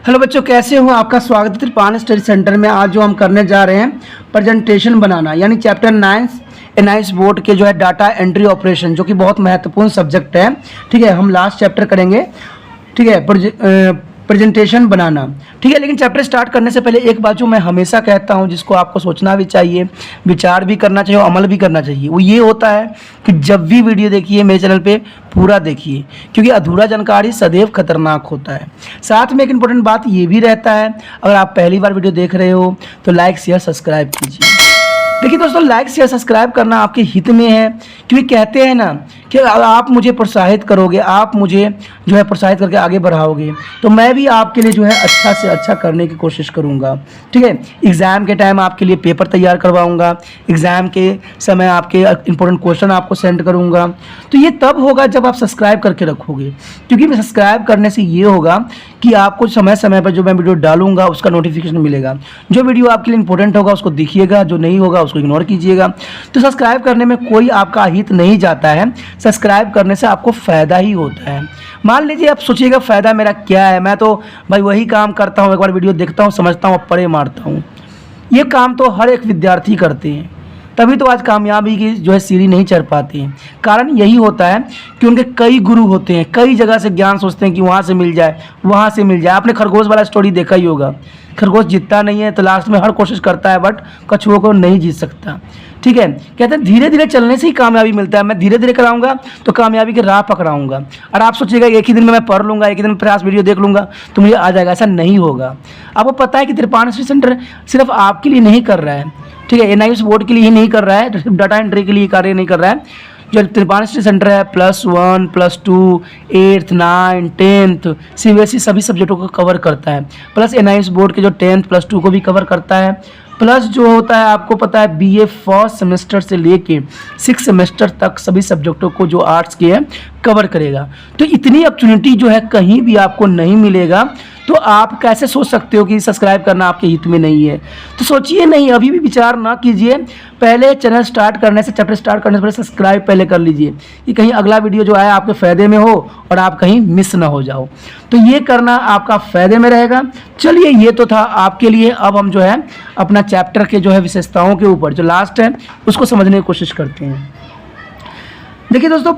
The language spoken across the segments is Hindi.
हेलो बच्चों, कैसे हो? आपका स्वागत है त्रिपान स्टडी सेंटर में। आज जो हम करने जा रहे हैं प्रेजेंटेशन बनाना, यानी चैप्टर 9 बोर्ड के जो है डाटा एंट्री ऑपरेशन, जो कि बहुत महत्वपूर्ण सब्जेक्ट है। ठीक है, हम लास्ट चैप्टर करेंगे। ठीक है, प्रेजेंटेशन बनाना। ठीक है, लेकिन चैप्टर स्टार्ट करने से पहले एक बात जो मैं हमेशा कहता हूं, जिसको आपको सोचना भी चाहिए, विचार भी करना चाहिए और अमल भी करना चाहिए, वो ये होता है कि जब भी वीडियो देखिए मेरे चैनल पे पूरा देखिए, क्योंकि अधूरा जानकारी सदैव खतरनाक होता है। साथ में एक इम्पोर्टेंट बात ये भी रहता है, अगर आप पहली बार वीडियो देख रहे हो तो लाइक शेयर सब्सक्राइब कीजिए। देखिए दोस्तों, लाइक शेयर सब्सक्राइब करना आपके हित में है, क्योंकि कहते हैं ना कि आप मुझे प्रोत्साहित करोगे, आप मुझे जो है प्रोत्साहित करके आगे बढ़ाओगे, तो मैं भी आपके लिए जो है अच्छा से अच्छा करने की कोशिश करूंगा। ठीक है, एग्ज़ाम के टाइम आपके लिए पेपर तैयार करवाऊंगा, एग्ज़ाम के समय आपके इंपॉर्टेंट क्वेश्चन आपको सेंड करूंगा। तो ये तब होगा जब आप सब्सक्राइब करके रखोगे, क्योंकि मैं सब्सक्राइब करने से ये होगा कि आपको समय समय पर जो मैं वीडियो डालूंगा उसका नोटिफिकेशन मिलेगा। जो वीडियो आपके लिए इंपॉर्टेंट होगा उसको देखिएगा, जो नहीं होगा उसको इग्नोर कीजिएगा। तो सब्सक्राइब करने में कोई आपका हित नहीं जाता है, सब्सक्राइब करने से आपको फ़ायदा ही होता है। मान लीजिए आप सोचिएगा फ़ायदा मेरा क्या है, मैं तो भाई वही काम करता हूँ, एक बार वीडियो देखता हूँ, समझता हूँ, पढ़े मारता हूँ। ये काम तो हर एक विद्यार्थी करते हैं, तभी तो आज कामयाबी की जो है सीढ़ी नहीं चढ़ पाते हैं। कारण यही होता है कि उनके कई गुरु होते हैं, कई जगह से ज्ञान सोचते हैं कि वहाँ से मिल जाए, वहाँ से मिल जाए। आपने खरगोश वाला स्टोरी देखा ही होगा, खरगोश जीतता नहीं है तो लास्ट में हर कोशिश करता है, बट कछुओं को नहीं जीत सकता। ठीक है, कहते हैं धीरे धीरे चलने से ही कामयाबी मिलता है। मैं धीरे धीरे कराऊंगा तो कामयाबी की राह पकड़ाऊंगा। और आप सोचिएगा एक ही दिन में मैं पढ़ लूँगा, एक ही दिन में प्रयास वीडियो देख लूँगा तो मुझे आ जाएगा, ऐसा नहीं होगा। आपको पता है कि त्रिपान स्टडी सेंटर सिर्फ आपके लिए नहीं कर रहा है। ठीक है, NIS बोर्ड के लिए ही नहीं कर रहा है, सिर्फ डाटा एंट्री के लिए कार्य नहीं कर रहा है। जो त्रिपान स्टडी सेंटर है +1, +2, 8th, 9th, 10th CBSE सभी सब्जेक्टों को कवर करता है। प्लस NIS बोर्ड के जो 10th +2 को भी कवर करता है। प्लस जो होता है आपको पता है BA फर्स्ट सेमेस्टर से लेके 6 सेमेस्टर तक सभी सब्जेक्टों को जो आर्ट्स के हैं कवर करेगा। तो इतनी अपॉर्चुनिटी जो है कहीं भी आपको नहीं मिलेगा। तो आप कैसे सोच सकते हो कि सब्सक्राइब करना आपके हित में नहीं है? तो सोचिए नहीं, अभी भी विचार ना कीजिए, पहले चैनल स्टार्ट करने से, चैप्टर स्टार्ट करने से पहले सब्सक्राइब पहले कर लीजिए, कि कहीं अगला वीडियो जो आए आपके फ़ायदे में हो और आप कहीं मिस ना हो जाओ। तो ये करना आपका फ़ायदे में रहेगा। चलिए, ये तो था आपके लिए। अब हम जो है अपना चैप्टर के जो है विशेषताओं के ऊपर जो लास्ट है उसको समझने की कोशिश करते हैं। देखिए दोस्तों,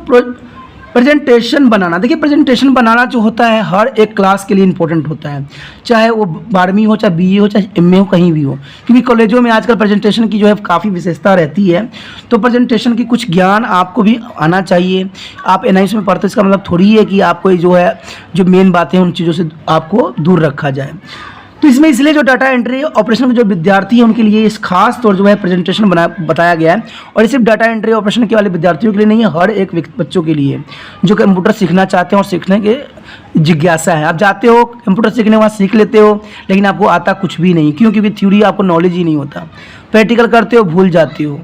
प्रेजेंटेशन बनाना, देखिए प्रेजेंटेशन बनाना जो होता है हर एक क्लास के लिए इंपॉर्टेंट होता है, चाहे वो 12वीं हो, चाहे BA हो, चाहे MA हो, कहीं भी हो। क्योंकि कॉलेजों में आजकल प्रेजेंटेशन की जो है काफ़ी विशेषता रहती है। तो प्रेजेंटेशन की कुछ ज्ञान आपको भी आना चाहिए। आप NIS में पढ़ते, इसका मतलब थोड़ी है कि आपको जो है जो मेन बातें हैं उन चीज़ों से आपको दूर रखा जाए। तो इसमें इसलिए जो डाटा एंट्री ऑपरेशन के जो विद्यार्थी हैं उनके लिए इस खास तौर जो है प्रेजेंटेशन बताया गया है। और ये सिर्फ डाटा एंट्री ऑपरेशन के वाले विद्यार्थियों के लिए नहीं है, हर एक बच्चों के लिए जो कंप्यूटर सीखना चाहते हैं और सीखने के जिज्ञासा है। आप जाते हो कंप्यूटर सीखने, वहाँ सीख लेते हो, लेकिन आपको आता कुछ भी नहीं, क्यों? क्योंकि थ्योरी आपको नॉलेज ही नहीं होता। प्रैक्टिकल करते हो, भूल जाते हो।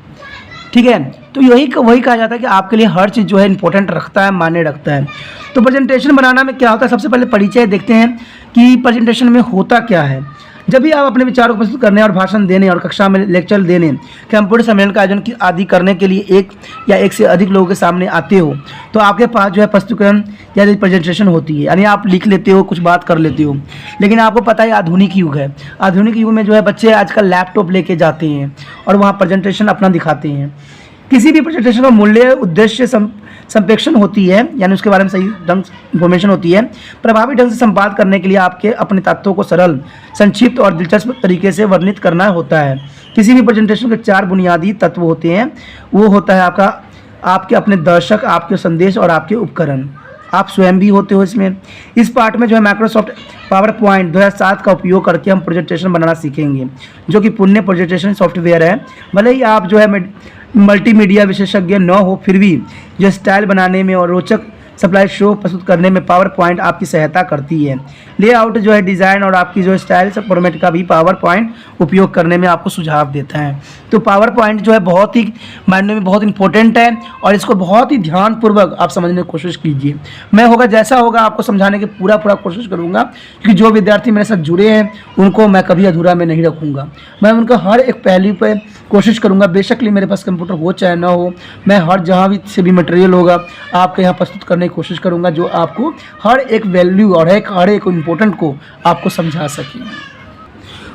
ठीक है, तो वही कहा जाता है कि आपके लिए हर चीज़ जो है इंपॉर्टेंट रखता है, मायने रखता है। तो प्रेजेंटेशन बनाना में क्या होता है, सबसे पहले परिचय देखते हैं कि प्रेजेंटेशन में होता क्या है। जब भी आप अपने विचारों को प्रस्तुत करने और भाषण देने और कक्षा में लेक्चर देने, कंप्यूटर सम्मेलन का आयोजन आदि करने के लिए एक या एक से अधिक लोगों के सामने आते हो, तो आपके पास जो है प्रस्तुतिकरण या प्रेजेंटेशन होती है, यानी आप लिख लेते हो, कुछ बात कर लेते हो। लेकिन आपको पता है आधुनिक युग है, आधुनिक युग में जो है बच्चे आजकल लैपटॉप लेके जाते हैं और वहाँ प्रेजेंटेशन अपना दिखाते हैं। किसी भी प्रेजेंटेशन का मूल्य उद्देश्य संप्रेषण होती है, यानी उसके बारे में सही ढंग इंफॉर्मेशन होती है। प्रभावी ढंग से संपादन करने के लिए आपके अपने तथ्यों को सरल, संक्षिप्त और दिलचस्प तरीके से वर्णित करना होता है। किसी भी प्रेजेंटेशन के 4 बुनियादी तत्व होते हैं। वो होता है आपके अपने दर्शक, आपके संदेश और आपके उपकरण। आप स्वयं भी होते हो इसमें। इस पार्ट में जो है माइक्रोसॉफ्ट पावरपॉइंट 2007 का उपयोग करके हम प्रेजेंटेशन बनाना सीखेंगे, जो कि पुण्य प्रेजेंटेशन सॉफ्टवेयर है। भले ही आप जो है मल्टीमीडिया विशेषज्ञ न हो, फिर भी जो स्टाइल बनाने में और रोचक सप्लाई शो प्रस्तुत करने में पावर पॉइंट आपकी सहायता करती है। लेआउट जो है डिज़ाइन और आपकी जो स्टाइल फॉर्मेट का भी पावर पॉइंट उपयोग करने में आपको सुझाव देता है। तो पावर पॉइंट जो है बहुत ही मायने में बहुत इंपॉर्टेंट है और इसको बहुत ही ध्यानपूर्वक आप समझने की कोशिश कीजिए। मैं होगा जैसा होगा आपको समझाने की पूरा कोशिश करूँगा, क्योंकि जो विद्यार्थी मेरे साथ जुड़े हैं उनको मैं कभी अधूरा में नहीं रखूँगा। मैं उनका हर एक पहलू पर कोशिश करूँगा, बेशकली मेरे पास कंप्यूटर हो चाहे ना हो, मैं हर जहाँ भी से भी मटेरियल होगा आपके यहाँ प्रस्तुत करने की कोशिश करूँगा, जो आपको हर एक वैल्यू और हर एक इम्पोर्टेंट को आपको समझा सके।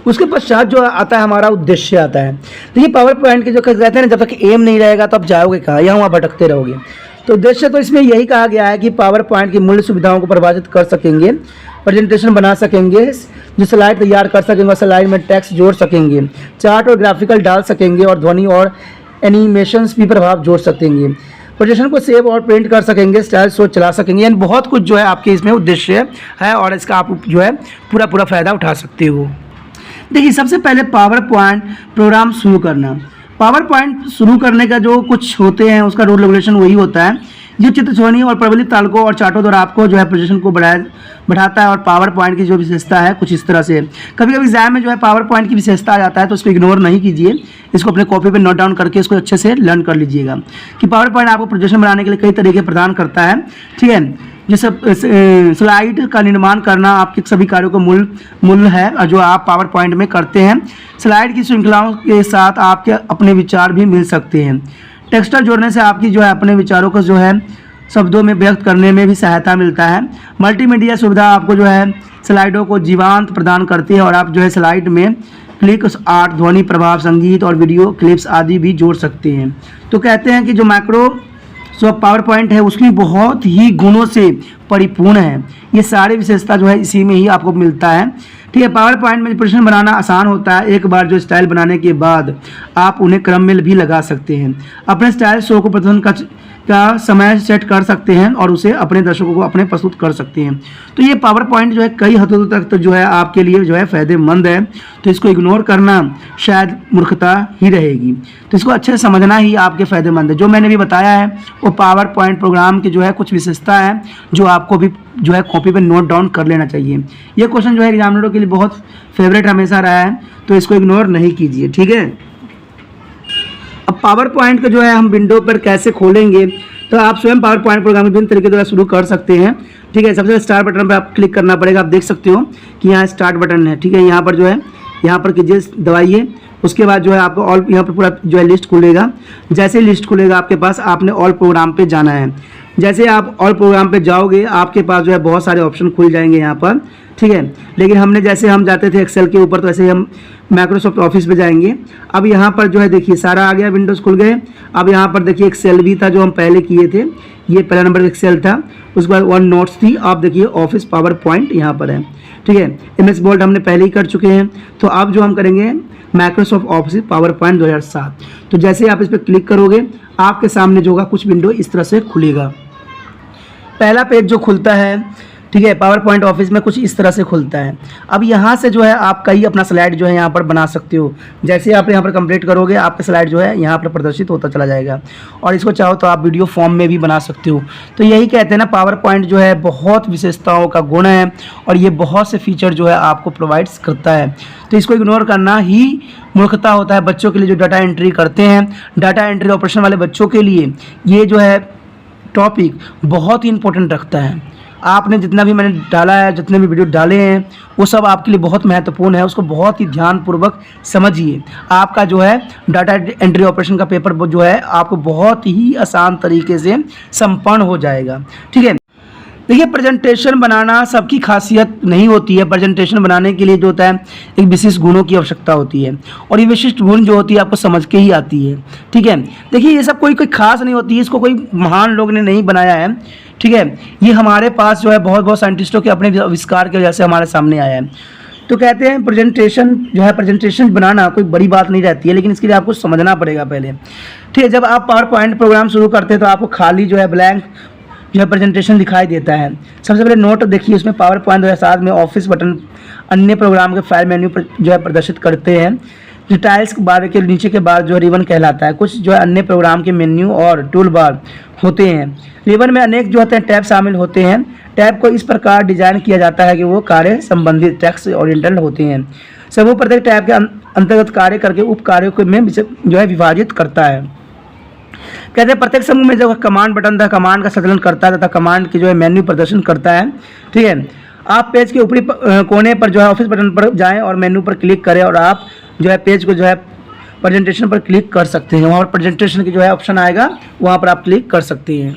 उसके पश्चात जो आता है हमारा उद्देश्य आता है। देखिए पावर पॉइंट के जो कहते हैं ना, जब तक एम नहीं रहेगा तो आप जाओगे कहाँ, यहाँ वहाँ भटकते रहोगे। तो उद्देश्य तो इसमें यही कहा गया है कि पावर पॉइंट की मूल्य सुविधाओं को परिभाषित कर सकेंगे, प्रेजेंटेशन बना सकेंगे, जो स्लाइड तैयार कर सकेंगे और स्लाइड में टेक्स्ट जोड़ सकेंगे, चार्ट और ग्राफिकल डाल सकेंगे और ध्वनि और एनिमेशंस भी प्रभाव जोड़ सकेंगे, प्रेजेंटेशन को सेव और प्रिंट कर सकेंगे, स्टाइल शो चला सकेंगे। यानी बहुत कुछ जो है आपके इसमें उद्देश्य है और इसका आप जो है पूरा फ़ायदा उठा सकते हो। देखिए सबसे पहले पावर पॉइंट प्रोग्राम शुरू करना। पावर पॉइंट शुरू करने का जो कुछ होते हैं उसका रूल रेगुलेशन वही होता है जो चित्र ध्वनि और प्रबलित तालकों और चार्टों द्वारा आपको जो है प्रेजेंटेशन को बढ़ाता है। और पावर पॉइंट की जो विशेषता है कुछ इस तरह से, कभी कभी एग्जाम में जो है पावर पॉइंट की विशेषता आ जाता है तो उसको इग्नोर नहीं कीजिए, इसको अपने कॉपी पे नोट डाउन करके इसको अच्छे से लर्न कर लीजिएगा कि पावर पॉइंट आपको प्रेजेंटेशन बनाने के लिए कई तरीके प्रदान करता है। ठीक है, जैसे स्लाइड का निर्माण करना आपके सभी कार्यों का मूल है जो आप पावर पॉइंट में करते हैं। स्लाइड की श्रृंखलाओं के साथ आपके अपने विचार भी मिल सकते हैं। टेक्सटर जोड़ने से आपकी जो है अपने विचारों को जो है शब्दों में व्यक्त करने में भी सहायता मिलता है। मल्टीमीडिया सुविधा आपको जो है स्लाइडों को जीवांत प्रदान करती है और आप जो है स्लाइड में क्लिक्स, आर्ट, ध्वनि प्रभाव, संगीत और वीडियो क्लिप्स आदि भी जोड़ सकते हैं। तो कहते हैं कि जो माइक्रोसॉफ्ट पावर पॉइंट है उसकी बहुत ही गुणों से परिपूर्ण है। ये सारी विशेषता जो है इसी में ही आपको मिलता है। ठीक है, पावर पॉइंट में प्रेजेंटेशन बनाना आसान होता है। एक बार जो स्टाइल बनाने के बाद आप उन्हें क्रम में भी लगा सकते हैं। अपने स्टाइल शो को प्रदर्शन का समय सेट कर सकते हैं और उसे अपने दर्शकों को अपने प्रस्तुत कर सकते हैं। तो ये पावर पॉइंट जो है कई हदों तक तो जो है आपके लिए जो है फ़ायदेमंद है। तो इसको इग्नोर करना शायद मूर्खता ही रहेगी। तो इसको अच्छे से समझना ही आपके फ़ायदेमंद है। जो मैंने भी बताया है वो पावर पॉइंट प्रोग्राम की जो है कुछ विशेषता है जो आपको भी जो है कॉपी पे नोट डाउन कर लेना चाहिए। ये क्वेश्चन जो है एग्जामिनरों के लिए बहुत फेवरेट हमेशा रहा है, तो इसको इग्नोर नहीं कीजिए। ठीक है, अब पावर पॉइंट का जो है हम विंडो पर कैसे खोलेंगे, तो आप स्वयं पावर पॉइंट प्रोग्राम विभिन्न तरीके द्वारा शुरू कर सकते हैं। ठीक है, सबसे स्टार्ट बटन पर आप क्लिक करना पड़ेगा। आप देख सकते हो कि यहाँ स्टार्ट बटन है। ठीक है, यहाँ पर जो है यहाँ पर कीजिए, दबाइए। उसके बाद जो है आपको ऑल यहाँ पर पूरा जो है लिस्ट खुलेगा। जैसे लिस्ट खुलेगा आपके पास, आपने ऑल प्रोग्राम पे जाना है। जैसे आप ऑल प्रोग्राम पे जाओगे आपके पास जो है बहुत सारे ऑप्शन खुल जाएंगे यहाँ पर। ठीक है, लेकिन हम जाते थे एक्सेल के ऊपर, तो ऐसे ही हम माइक्रोसॉफ्ट ऑफिस पे जाएंगे। अब यहाँ पर जो है देखिए सारा आ गया, विंडोज़ खुल गए। अब यहाँ पर देखिए एक्सेल भी था जो हम पहले किए थे, ये पहला नंबर एक्सेल था। उसके बाद वन नोट्स थी। आप देखिए ऑफिस पावर पॉइंट यहाँ पर है। ठीक है, MS वर्ड हमने पहले ही कर चुके हैं। तो अब जो हम करेंगे माइक्रोसॉफ्ट ऑफिस पावर पॉइंट 2007। तो जैसे आप इस पर क्लिक करोगे आपके सामने जो होगा कुछ विंडो इस तरह से खुलेगा। पहला पेज जो खुलता है, ठीक है, पावर पॉइंट ऑफिस में कुछ इस तरह से खुलता है। अब यहाँ से जो है आप कई अपना स्लाइड जो है यहाँ पर बना सकते हो। जैसे आप यहाँ पर कंप्लीट करोगे आपका स्लाइड जो है यहाँ पर प्रदर्शित होता चला जाएगा और इसको चाहो तो आप वीडियो फॉर्म में भी बना सकते हो। तो यही कहते हैं ना, पावर पॉइंट जो है बहुत विशेषताओं का गुण है और ये बहुत से फीचर जो है आपको प्रोवाइड्स करता है। तो इसको इग्नोर करना ही मूर्खता होता है। बच्चों के लिए जो डाटा एंट्री करते हैं, डाटा एंट्री ऑपरेशन वाले बच्चों के लिए ये जो है टॉपिक बहुत ही इंपॉर्टेंट रखता है। आपने जितना भी मैंने डाला है, जितने भी वीडियो डाले हैं वो सब आपके लिए बहुत महत्वपूर्ण है। उसको बहुत ही ध्यानपूर्वक समझिए। आपका जो है डाटा एंट्री ऑपरेशन का पेपर जो है आपको बहुत ही आसान तरीके से संपन्न हो जाएगा। ठीक है, देखिए प्रेजेंटेशन बनाना सबकी खासियत नहीं होती है। प्रेजेंटेशन बनाने के लिए जो होता है एक विशिष्ट गुणों की आवश्यकता होती है और ये विशिष्ट गुण जो होती है आपको समझ के ही आती है। ठीक है, देखिए ये सब कोई खास नहीं होती है, इसको कोई महान लोग ने नहीं बनाया है। ठीक है, ये हमारे पास जो है बहुत साइंटिस्टों के अपने आविष्कार की वजह से हमारे सामने आया है। तो कहते हैं प्रेजेंटेशन बनाना कोई बड़ी बात नहीं रहती है, लेकिन इसके लिए आपको समझना पड़ेगा पहले। ठीक है, जब आप पावर पॉइंट प्रोग्राम शुरू करते हैं तो आपको खाली जो है ब्लैंक जो है प्रेजेंटेशन दिखाई देता है। सबसे पहले नोट देखिए, उसमें पावर पॉइंट 2007 में ऑफिस बटन अन्य प्रोग्राम के फाइल मेन्यू पर जो है प्रदर्शित करते हैं। जो टाइल्स के बार के नीचे के बार जो रिबन कहलाता है। कुछ जो है अन्य प्रोग्राम के मेन्यू और टूल बार होते हैं। रिबन में अनेक जो होते हैं टैब शामिल होते हैं। टैब को इस प्रकार डिजाइन किया जाता है कि वो कार्य संबंधित टेक्स्ट ओरिएंटेड होते हैं। समूह प्रत्येक टैब के अंतर्गत कार्य करके उप कार्यों को में जो है विभाजित करता है। कहते हैं प्रत्येक समूह में जो कमांड बटन था कमांड का संचालन करता है तथा कमांड की जो है मेन्यू प्रदर्शन करता है। ठीक है, आप पेज के ऊपरी कोने पर जो है ऑफिस बटन पर जाएं और मेन्यू पर क्लिक करें और आप जो है पेज को जो है प्रेजेंटेशन पर क्लिक कर सकते हैं। वहाँ पर प्रेजेंटेशन की जो है ऑप्शन आएगा, वहाँ पर आप क्लिक कर सकते हैं।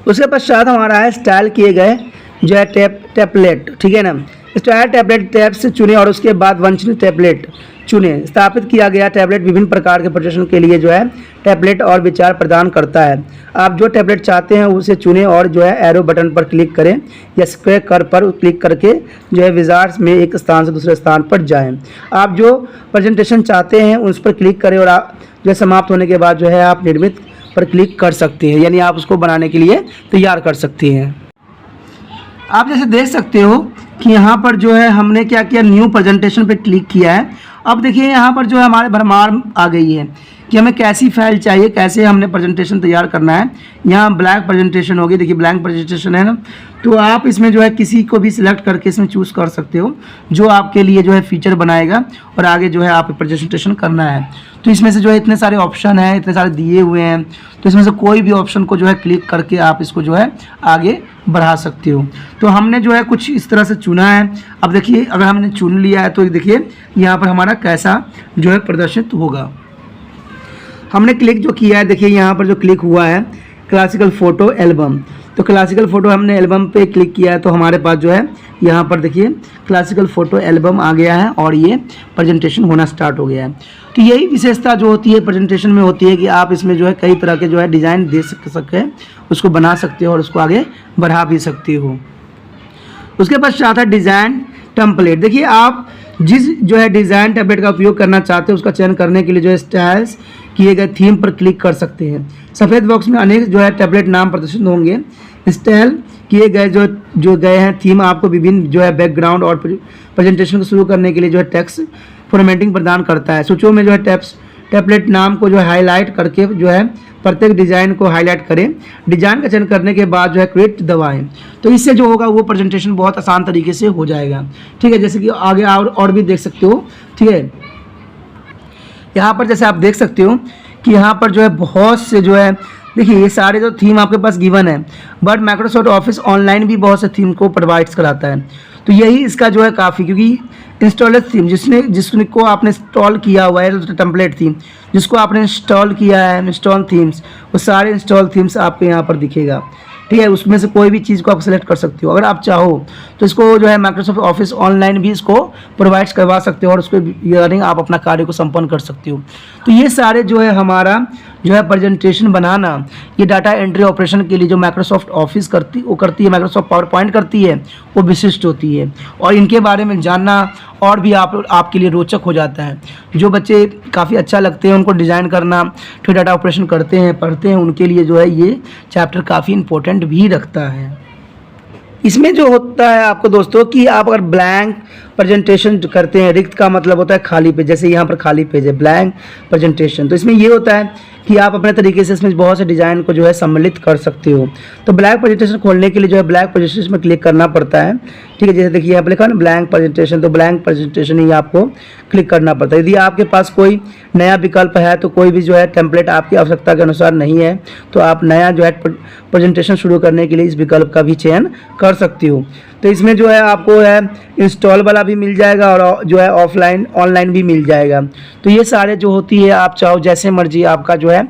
उसके पश्चात हमारा है स्टाइल किए गए जो है टेम्पलेट, ठीक है ना। स्टाइल टेम्पलेट टैब से चुने और उसके बाद वांछनीय टेम्पलेट चुने। स्थापित किया गया टेम्पलेट विभिन्न प्रकार के प्रेजेंटेशन के लिए जो है टेम्पलेट और विचार प्रदान करता है। आप जो टेम्पलेट चाहते हैं उसे चुनें और जो है एरो बटन पर क्लिक करें या स्क्वायर कर पर क्लिक करके जो है विजार्ड्स में एक स्थान से दूसरे स्थान पर जाएं। आप जो प्रेजेंटेशन चाहते हैं उस पर क्लिक करें और आप जो है समाप्त होने के बाद जो है आप निर्मित पर क्लिक कर सकते हैं, यानी आप उसको बनाने के लिए तैयार कर सकते हैं। आप जैसे देख सकते हो कि यहाँ पर जो है हमने क्या किया, न्यू प्रेजेंटेशन पे क्लिक किया है। अब देखिए यहाँ पर जो है हमारे भरमार आ गई है कि हमें कैसी फाइल चाहिए, कैसे हमने प्रेजेंटेशन तैयार करना है। यहाँ ब्लैंक प्रेजेंटेशन होगी, देखिए ब्लैंक प्रेजेंटेशन है ना, तो आप इसमें जो है किसी को भी सिलेक्ट करके इसमें चूज़ कर सकते हो जो आपके लिए जो है फीचर बनाएगा और आगे जो है आप प्रेजेंटेशन करना है। तो इसमें से जो है इतने सारे ऑप्शन हैं, इतने सारे दिए हुए हैं, तो इसमें से कोई भी ऑप्शन को जो है क्लिक करके आप इसको जो है आगे बढ़ा सकते हो। तो हमने जो है कुछ इस तरह से चुना है। अब देखिए अगर हमने चुन लिया है तो देखिए यहाँ पर हमारा कैसा जो है प्रदर्शित होगा। हमने क्लिक जो किया है, देखिए यहाँ पर जो क्लिक हुआ है क्लासिकल फ़ोटो एल्बम, तो क्लासिकल फ़ोटो हमने एल्बम पे क्लिक किया है तो हमारे पास जो है यहाँ पर देखिए क्लासिकल फ़ोटो एल्बम आ गया है और ये प्रेजेंटेशन होना स्टार्ट हो गया है। तो यही विशेषता जो होती है प्रेजेंटेशन में होती है कि आप इसमें जो है कई तरह के जो है डिज़ाइन दे सकते हैं, उसको बना सकते हो और उसको आगे बढ़ा भी सकते हो। उसके पश्चात है डिज़ाइन टेम्पलेट। देखिए आप जिस जो है डिज़ाइन टेम्पलेट का उपयोग करना चाहते हैं उसका चयन करने के लिए जो है स्टाइल्स किए गए थीम पर क्लिक कर सकते हैं। सफ़ेद बॉक्स में अनेक जो है टेम्पलेट नाम प्रदर्शित होंगे। स्टाइल किए गए जो गए हैं थीम आपको विभिन्न जो है बैकग्राउंड और प्रेजेंटेशन को शुरू करने के लिए जो है टेक्स्ट फॉर्मेटिंग प्रदान करता है। सूचियों में जो है टेम्पलेट नाम को जो है हाईलाइट करके जो है प्रत्येक डिज़ाइन को हाईलाइट करें। डिज़ाइन का चयन करने के बाद जो है क्रिएट दबाएं, तो इससे जो होगा वो प्रेजेंटेशन बहुत आसान तरीके से हो जाएगा। ठीक है, जैसे कि आगे और भी देख सकते हो। ठीक है, यहाँ पर जैसे आप देख सकते हो कि यहाँ पर जो है बहुत से जो है देखिए ये सारे जो थीम आपके पास गिवन है, बट माइक्रोसॉफ्ट ऑफिस ऑनलाइन भी बहुत से थीम को प्रोवाइड्स कराता है। तो यही इसका जो है काफ़ी, क्योंकि इंस्टॉलर थीम जिसको आपने इंस्टॉल किया हुआ है, टेम्पलेट थीम जिसको आपने इंस्टॉल किया है, इंस्टॉल थीम्स, वो सारे इंस्टॉल थीम्स आपको यहाँ पर दिखेगा। ठीक है, उसमें से कोई भी चीज़ को आप सेलेक्ट कर सकते हो। अगर आप चाहो तो इसको जो है माइक्रोसॉफ्ट ऑफिस ऑनलाइन भी इसको प्रोवाइड करवा सकते हो और उसको रिगार्डिंग आप अपना कार्य को संपन्न कर सकते हो। तो ये सारे जो है हमारा जो है प्रेजेंटेशन बनाना, ये डाटा एंट्री ऑपरेशन के लिए जो माइक्रोसॉफ्ट ऑफिस करती है, माइक्रोसॉफ्ट पावर पॉइंट करती है, वो विशिष्ट होती है। और इनके बारे में जानना और भी आपके लिए रोचक हो जाता है। जो बच्चे काफ़ी अच्छा लगते हैं उनको डिज़ाइन करना, फिर डाटा ऑपरेशन करते हैं, पढ़ते हैं, उनके लिए जो है ये चैप्टर काफ़ी इंपॉर्टेंट भी रखता है। इसमें जो होता है आपको दोस्तों कि आप अगर ब्लैंक प्रेजेंटेशन करते हैं, रिक्त का मतलब होता है खाली पेज, जैसे यहाँ पर खाली पेज है ब्लैंक प्रेजेंटेशन, तो इसमें ये होता है कि आप अपने तरीके से इसमें बहुत से डिज़ाइन को जो है सम्मिलित कर सकते हो। तो ब्लैंक प्रेजेंटेशन खोलने के लिए जो है ब्लैंक प्रेजेंटेशन में क्लिक करना पड़ता है। ठीक है, जैसे देखिए यहाँ पर लिखा ना ब्लैंक प्रेजेंटेशन, तो ब्लैंक प्रेजेंटेशन ही आपको क्लिक करना पड़ता है। यदि आपके पास कोई नया विकल्प है तो कोई भी जो है टेम्पलेट आपकी आवश्यकता के अनुसार नहीं है तो आप नया जो है प्रेजेंटेशन शुरू करने के लिए इस विकल्प का भी चयन कर सकती हो। तो इसमें जो है आपको है इंस्टॉल वाला भी मिल जाएगा और जो है ऑफलाइन ऑनलाइन भी मिल जाएगा। तो ये सारे जो होती है आप चाहो जैसे मर्जी आपका जो है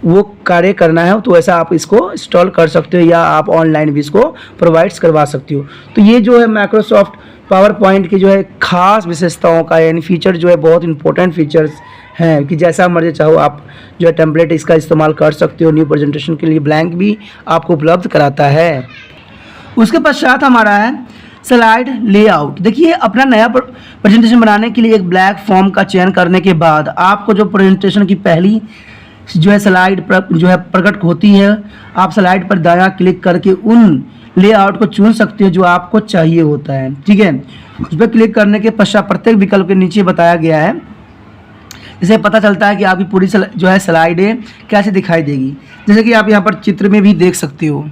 वो कार्य करना है तो ऐसा आप इसको इंस्टॉल कर सकते हो या आप ऑनलाइन भी इसको प्रोवाइड्स करवा सकते हो। तो ये जो है माइक्रोसॉफ्ट पावर पॉइंट की जो है खास विशेषताओं का यानी फीचर जो है बहुत इंपॉर्टेंट फीचर्स हैं कि जैसा मर्जी चाहो आप जो है टेम्पलेट इसका इस्तेमाल कर सकते हो। न्यू प्रेजेंटेशन के लिए ब्लैंक भी आपको उपलब्ध कराता है। उसके पश्चात हमारा है स्लाइड लेआउट। देखिए अपना नया प्रेजेंटेशन बनाने के लिए एक ब्लैक फॉर्म का चयन करने के बाद आपको जो प्रेजेंटेशन की पहली जो है स्लाइड जो है प्रकट होती है, आप स्लाइड पर दायां क्लिक करके उन लेआउट को चुन सकते हो जो आपको चाहिए होता है। ठीक है, उस पर क्लिक करने के पश्चात प्रत्येक विकल्प के नीचे बताया गया है, इससे पता चलता है कि आपकी पूरी जो है स्लाइडें कैसे दिखाई देगी। जैसे कि आप यहाँ पर चित्र में भी देख सकते हो,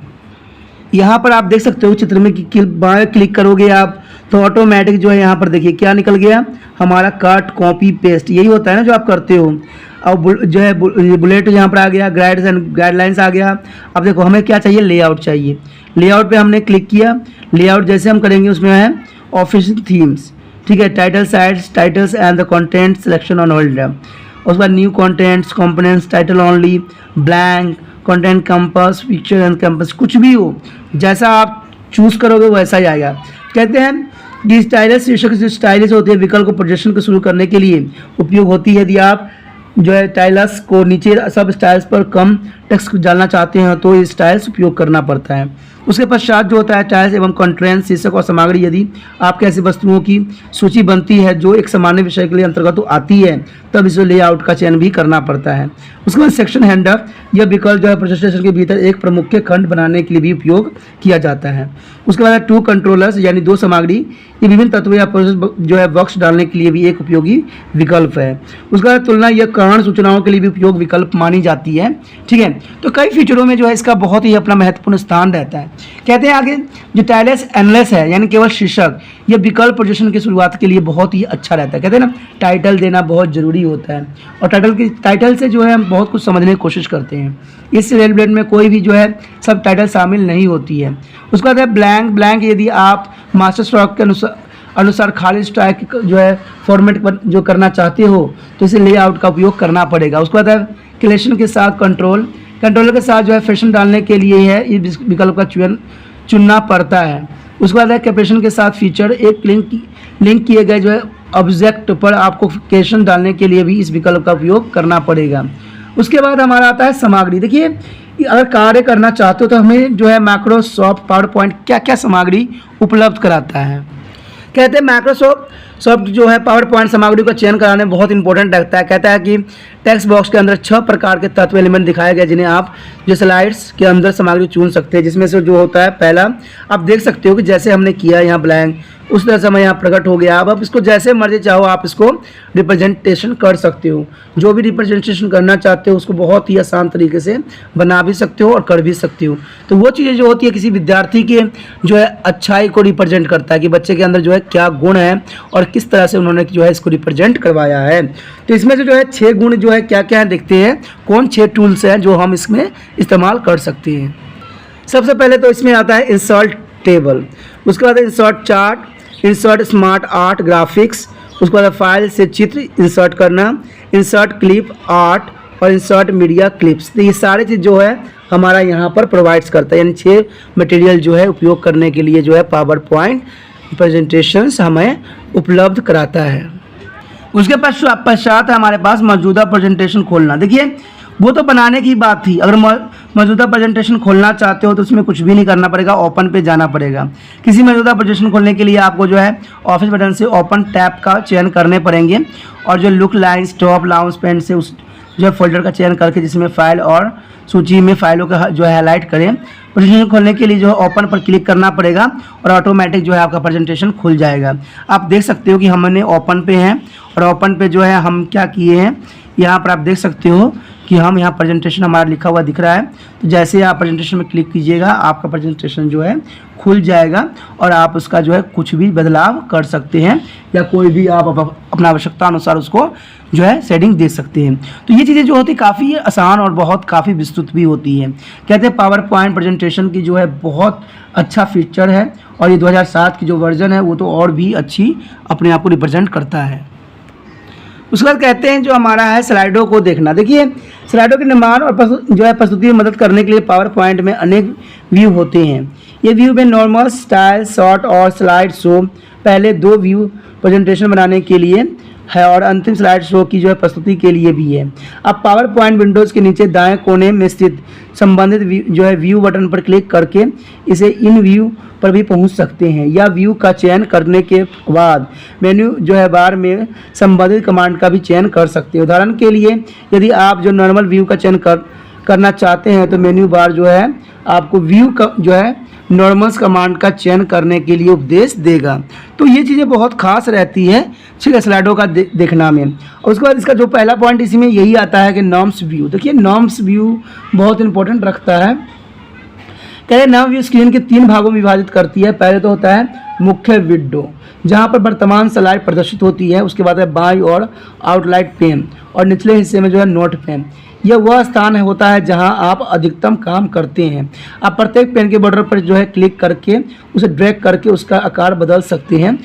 यहाँ पर आप देख सकते हो चित्र में बाएं क्लिक करोगे आप तो ऑटोमेटिक जो है यहाँ पर देखिए क्या निकल गया, हमारा कट कॉपी पेस्ट, यही होता है ना जो आप करते हो। और जो है बुलेट यहाँ पर आ गया, गाइड्स एंड गाइडलाइंस आ गया। अब देखो हमें क्या चाहिए, लेआउट चाहिए। लेआउट पे हमने क्लिक किया, लेआउट जैसे हम करेंगे उसमें है ऑफिस थीम्स। ठीक है, title sides titles and the content selection on hold. उसके बाद new contents, components, title only, blank, content campus, picture and campus, कुछ भी हो, जैसा आप चूज़ करोगे वैसा ही आएगा। कहते हैं कि स्टाइलिश शीर्षक जो स्टाइलिश होती है विकल्प को प्रोजेक्शन को शुरू करने के लिए उपयोग होती है। यदि आप जो है स्टाइलस को नीचे सब स्टाइल्स पर कम टेक्स्ट डालना चाहते हैं तो ये स्टाइल्स उपयोग करना पड़ता है। उसके पश्चात जो होता है टाइल्स एवं कंटेंट, शीर्षक और सामग्री। यदि आपके ऐसी वस्तुओं की सूची बनती है जो एक सामान्य विषय के लिए अंतर्गत आती है तब इसे लेआउट का चयन भी करना पड़ता है। उसके बाद सेक्शन हेडर, यह विकल्प जो है प्रेजेंटेशन के भीतर एक प्रमुख खंड बनाने के लिए भी उपयोग किया जाता है। उसके बाद टू कंट्रोलर्स यानी दो सामग्री, ये विभिन्न तत्वों या प्रोसेस जो है बॉक्स डालने के लिए भी एक उपयोगी विकल्प है। उसके बाद तुलना, यह कारण सूचनाओं के लिए भी उपयोग विकल्प मानी जाती है। ठीक है, तो कई फीचरों में जो है इसका बहुत ही अपना महत्वपूर्ण स्थान रहता है। कहते हैं आगे जो टाइलेस एनलेस है यानी केवल शीर्षक, यह विकल्प प्रेजेंटेशन की शुरुआत के लिए बहुत ही अच्छा रहता है। कहते हैं ना टाइटल देना बहुत ज़रूरी होता है और टाइटल से जो है हम बहुत कुछ समझने की कोशिश करते हैं। इस रेलब्लेड में कोई भी जो है सब टाइटल शामिल नहीं होती है। उसके बाद है ब्लैंक, यदि आप मास्टर स्ट्रोक के अनुसार खाली स्ट्राइक जो है फॉर्मेट पर जो करना चाहते हो तो इसे लेआउट का उपयोग करना पड़ेगा। उसके बाद है क्लेशन के साथ कंट्रोलर के साथ जो है फैशन डालने के लिए है इस विकल्प का चुनना पड़ता है। उसके बाद है कैप्शन के साथ फीचर, एक लिंक किए गए जो है ऑब्जेक्ट पर आपको कैप्शन डालने के लिए भी इस विकल्प का उपयोग करना पड़ेगा। उसके बाद हमारा आता है सामग्री। देखिए अगर कार्य करना चाहते हो तो हमें जो है माइक्रोसॉफ्ट पावर पॉइंट क्या क्या सामग्री उपलब्ध कराता है। कहते हैं माइक्रोसॉफ्ट जो है पावर पॉइंट सामग्री का चयन कराने में बहुत इंपॉर्टेंट रखता है। कहता है कि टेक्स्ट बॉक्स के अंदर 6 प्रकार के तत्व एलिमेंट दिखाए गए जिन्हें आप जो स्लाइड्स के अंदर सामग्री चुन सकते हैं, जिसमें से जो होता है पहला आप देख सकते हो कि जैसे हमने किया यहाँ ब्लैंक उस तरह से हमें यहाँ प्रकट हो गया। अब इसको जैसे मर्जी चाहो आप इसको रिप्रेजेंटेशन कर सकते हो, जो भी रिप्रेजेंटेशन करना चाहते हो उसको बहुत ही आसान तरीके से बना भी सकते हो और कर भी सकते हो। तो वो चीज़ें जो होती है किसी विद्यार्थी के जो है अच्छाई को रिप्रेजेंट करता है कि बच्चे के अंदर जो है क्या गुण है और किस तरह से उन्होंने जो है इसको रिप्रेजेंट करवाया है। तो इसमें से जो है 6 गुण जो है क्या क्या है देखते हैं, कौन 6 टूल्स हैं जो हम इसमें इस्तेमाल कर सकते हैं। सबसे पहले तो इसमें आता है इंसर्ट टेबल, उसके बाद insert chart, insert smart art graphics, उसके बाद फाइल से चित्र इंसर्ट करना, इंसर्ट क्लिप आर्ट और इंसर्ट मीडिया क्लिप्स। तो ये सारी चीज़ जो है हमारा यहाँ पर प्रोवाइड्स करता है, यानी 6 मटेरियल जो है उपयोग करने के लिए जो है पावर पॉइंट प्रेजेंटेशंस हमें उपलब्ध कराता है। उसके पश्चात है हमारे पास मौजूदा प्रेजेंटेशन खोलना। देखिए वो तो बनाने की बात थी, अगर मौजूदा प्रेजेंटेशन खोलना चाहते हो तो उसमें कुछ भी नहीं करना पड़ेगा, ओपन पे जाना पड़ेगा। किसी मौजूदा प्रेजेंटेशन खोलने के लिए आपको जो है ऑफिस बटन से ओपन टैब का चयन करने पड़ेंगे और जो look lines top lounge pen से उस जो है फोल्डर का चयन करके जिसमें फाइल और सूची में फाइलों का जो है हाईलाइट करें। प्रेजेंटेशन खोलने के लिए जो है ओपन पर क्लिक करना पड़ेगा और ऑटोमेटिक जो है आपका प्रेजेंटेशन खुल जाएगा। आप देख सकते हो कि हमने ओपन पे हैं और ओपन पे जो है हम क्या किए हैं, यहाँ पर आप देख सकते हो कि हम यहाँ प्रेजेंटेशन हमारा लिखा हुआ दिख रहा है। तो जैसे आप प्रेजेंटेशन में क्लिक कीजिएगा आपका प्रेजेंटेशन जो है खुल जाएगा और आप उसका जो है कुछ भी बदलाव कर सकते हैं या कोई भी आप अपना आवश्यकता अनुसार उसको जो है सेटिंग दे सकते हैं। तो ये चीज़ें जो होती काफ़ी आसान और बहुत काफ़ी विस्तृत भी होती है। कहते हैं पावर पॉइंट प्रेजेंटेशन की जो है बहुत अच्छा फीचर है और ये 2007 की जो वर्जन है वो तो और भी अच्छी अपने आप को रिप्रेजेंट करता है। उसके बाद कहते हैं जो हमारा है स्लाइडों को देखना। देखिए स्लाइडों के निर्माण और जो है प्रस्तुति में मदद करने के लिए पावर पॉइंट में अनेक व्यू होते हैं। ये व्यू में नॉर्मल, स्टाइल, शॉर्ट और स्लाइड शो पहले 2 व्यू प्रेजेंटेशन बनाने के लिए है और अंतिम स्लाइड शो की जो है प्रस्तुति के लिए भी है। आप पावर पॉइंट विंडोज़ के नीचे दाएं कोने में स्थित संबंधित जो है व्यू बटन पर क्लिक करके इसे इन व्यू पर भी पहुंच सकते हैं या व्यू का चयन करने के बाद मेन्यू जो है बार में संबंधित कमांड का भी चयन कर सकते हैं। उदाहरण के लिए यदि आप जो नॉर्मल व्यू का चयन करना चाहते हैं तो मेन्यू बार जो है आपको व्यू का जो है नॉर्मल्स कमांड का चयन करने के लिए उपदेश देगा। तो ये चीज़ें बहुत खास रहती है ठीक है स्लाइडों का देखना में। और उसके बाद इसका जो पहला पॉइंट इसमें यही आता है कि नॉर्म्स व्यू। देखिए नॉर्म्स व्यू बहुत इंपॉर्टेंट रखता है। कहते नॉर्म व्यू स्क्रीन के 3 भागों में विभाजित करती है। पहले तो होता है मुख्य विंडो जहाँ पर वर्तमान स्लाइड प्रदर्शित होती है, उसके बाद है बाईं और आउटलाइन पेन और निचले हिस्से में जो है नोट पेन। यह वह स्थान होता है जहां आप अधिकतम काम करते हैं। आप प्रत्येक पेन के बॉर्डर पर जो है क्लिक करके उसे ड्रैग करके उसका आकार बदल सकते हैं।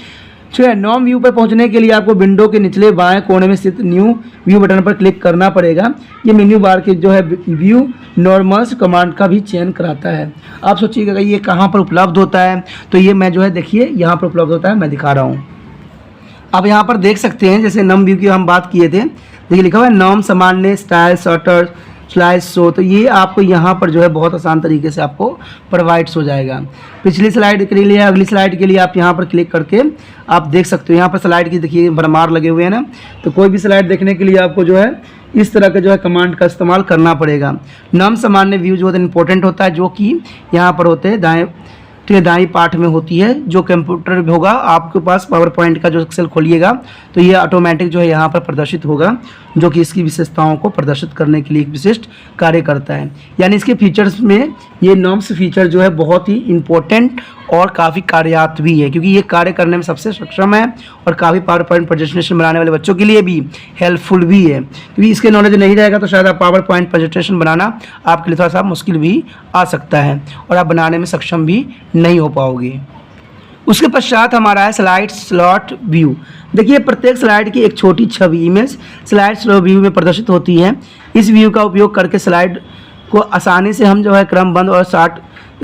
ठीक है। नॉर्म व्यू पर पहुंचने के लिए आपको विंडो के निचले बाएं कोने में स्थित न्यू व्यू बटन पर क्लिक करना पड़ेगा। ये मेन्यू बार के जो है व्यू नॉर्मल्स कमांड का भी चयन कराता है। आप सोचिएगा ये कहाँ पर उपलब्ध होता है, तो ये मैं जो है देखिए यहाँ पर उपलब्ध होता है, मैं दिखा रहा हूँ। आप यहाँ पर देख सकते हैं, जैसे नम व्यू की हम बात किए थे, देखिए लिखा हुआ है नॉर्म सामान्य स्टाइल शॉर्टर स्लाइड शो। तो ये आपको यहाँ पर जो है बहुत आसान तरीके से आपको प्रोवाइड्स हो जाएगा। पिछली स्लाइड के लिए, अगली स्लाइड के लिए आप यहाँ पर क्लिक करके आप देख सकते हो। यहाँ पर स्लाइड की देखिए भरमार लगे हुए हैं ना, तो कोई भी स्लाइड देखने के लिए आपको जो है इस तरह के जो है कमांड का इस्तेमाल करना पड़ेगा। नॉर्म सामान्य व्यू जो है इंपॉर्टेंट होता है, जो कि यहाँ पर होते हैं दाएँ, ठीक है, दाईं पार्ट में होती है। जो कंप्यूटर में होगा आपके पास पावर पॉइंट का जो एक्सेल खोलिएगा तो ये ऑटोमेटिक जो है यहाँ पर प्रदर्शित होगा, जो कि इसकी विशेषताओं को प्रदर्शित करने के लिए एक विशिष्ट कार्य करता है। यानी इसके फीचर्स में ये नॉर्म्स फीचर जो है बहुत ही इम्पोर्टेंट और काफ़ी कार्यात्मक भी है, क्योंकि ये कार्य करने में सबसे सक्षम है और काफ़ी पावर पॉइंट प्रेजेंटेशन बनाने वाले बच्चों के लिए भी हेल्पफुल भी है। क्योंकि इसके नॉलेज नहीं रहेगा तो शायद आप पावर पॉइंट प्रेजेंटेशन बनाना आपके लिए थोड़ा सा मुश्किल भी आ सकता है और आप बनाने में सक्षम भी नहीं हो पाओगे। उसके पश्चात हमारा है स्लाइड स्लॉट व्यू। देखिए प्रत्येक स्लाइड की एक छोटी छवि इमेज स्लाइड स्लॉट व्यू में प्रदर्शित होती है। इस व्यू का उपयोग करके स्लाइड को आसानी से हम जो है क्रमबद्ध और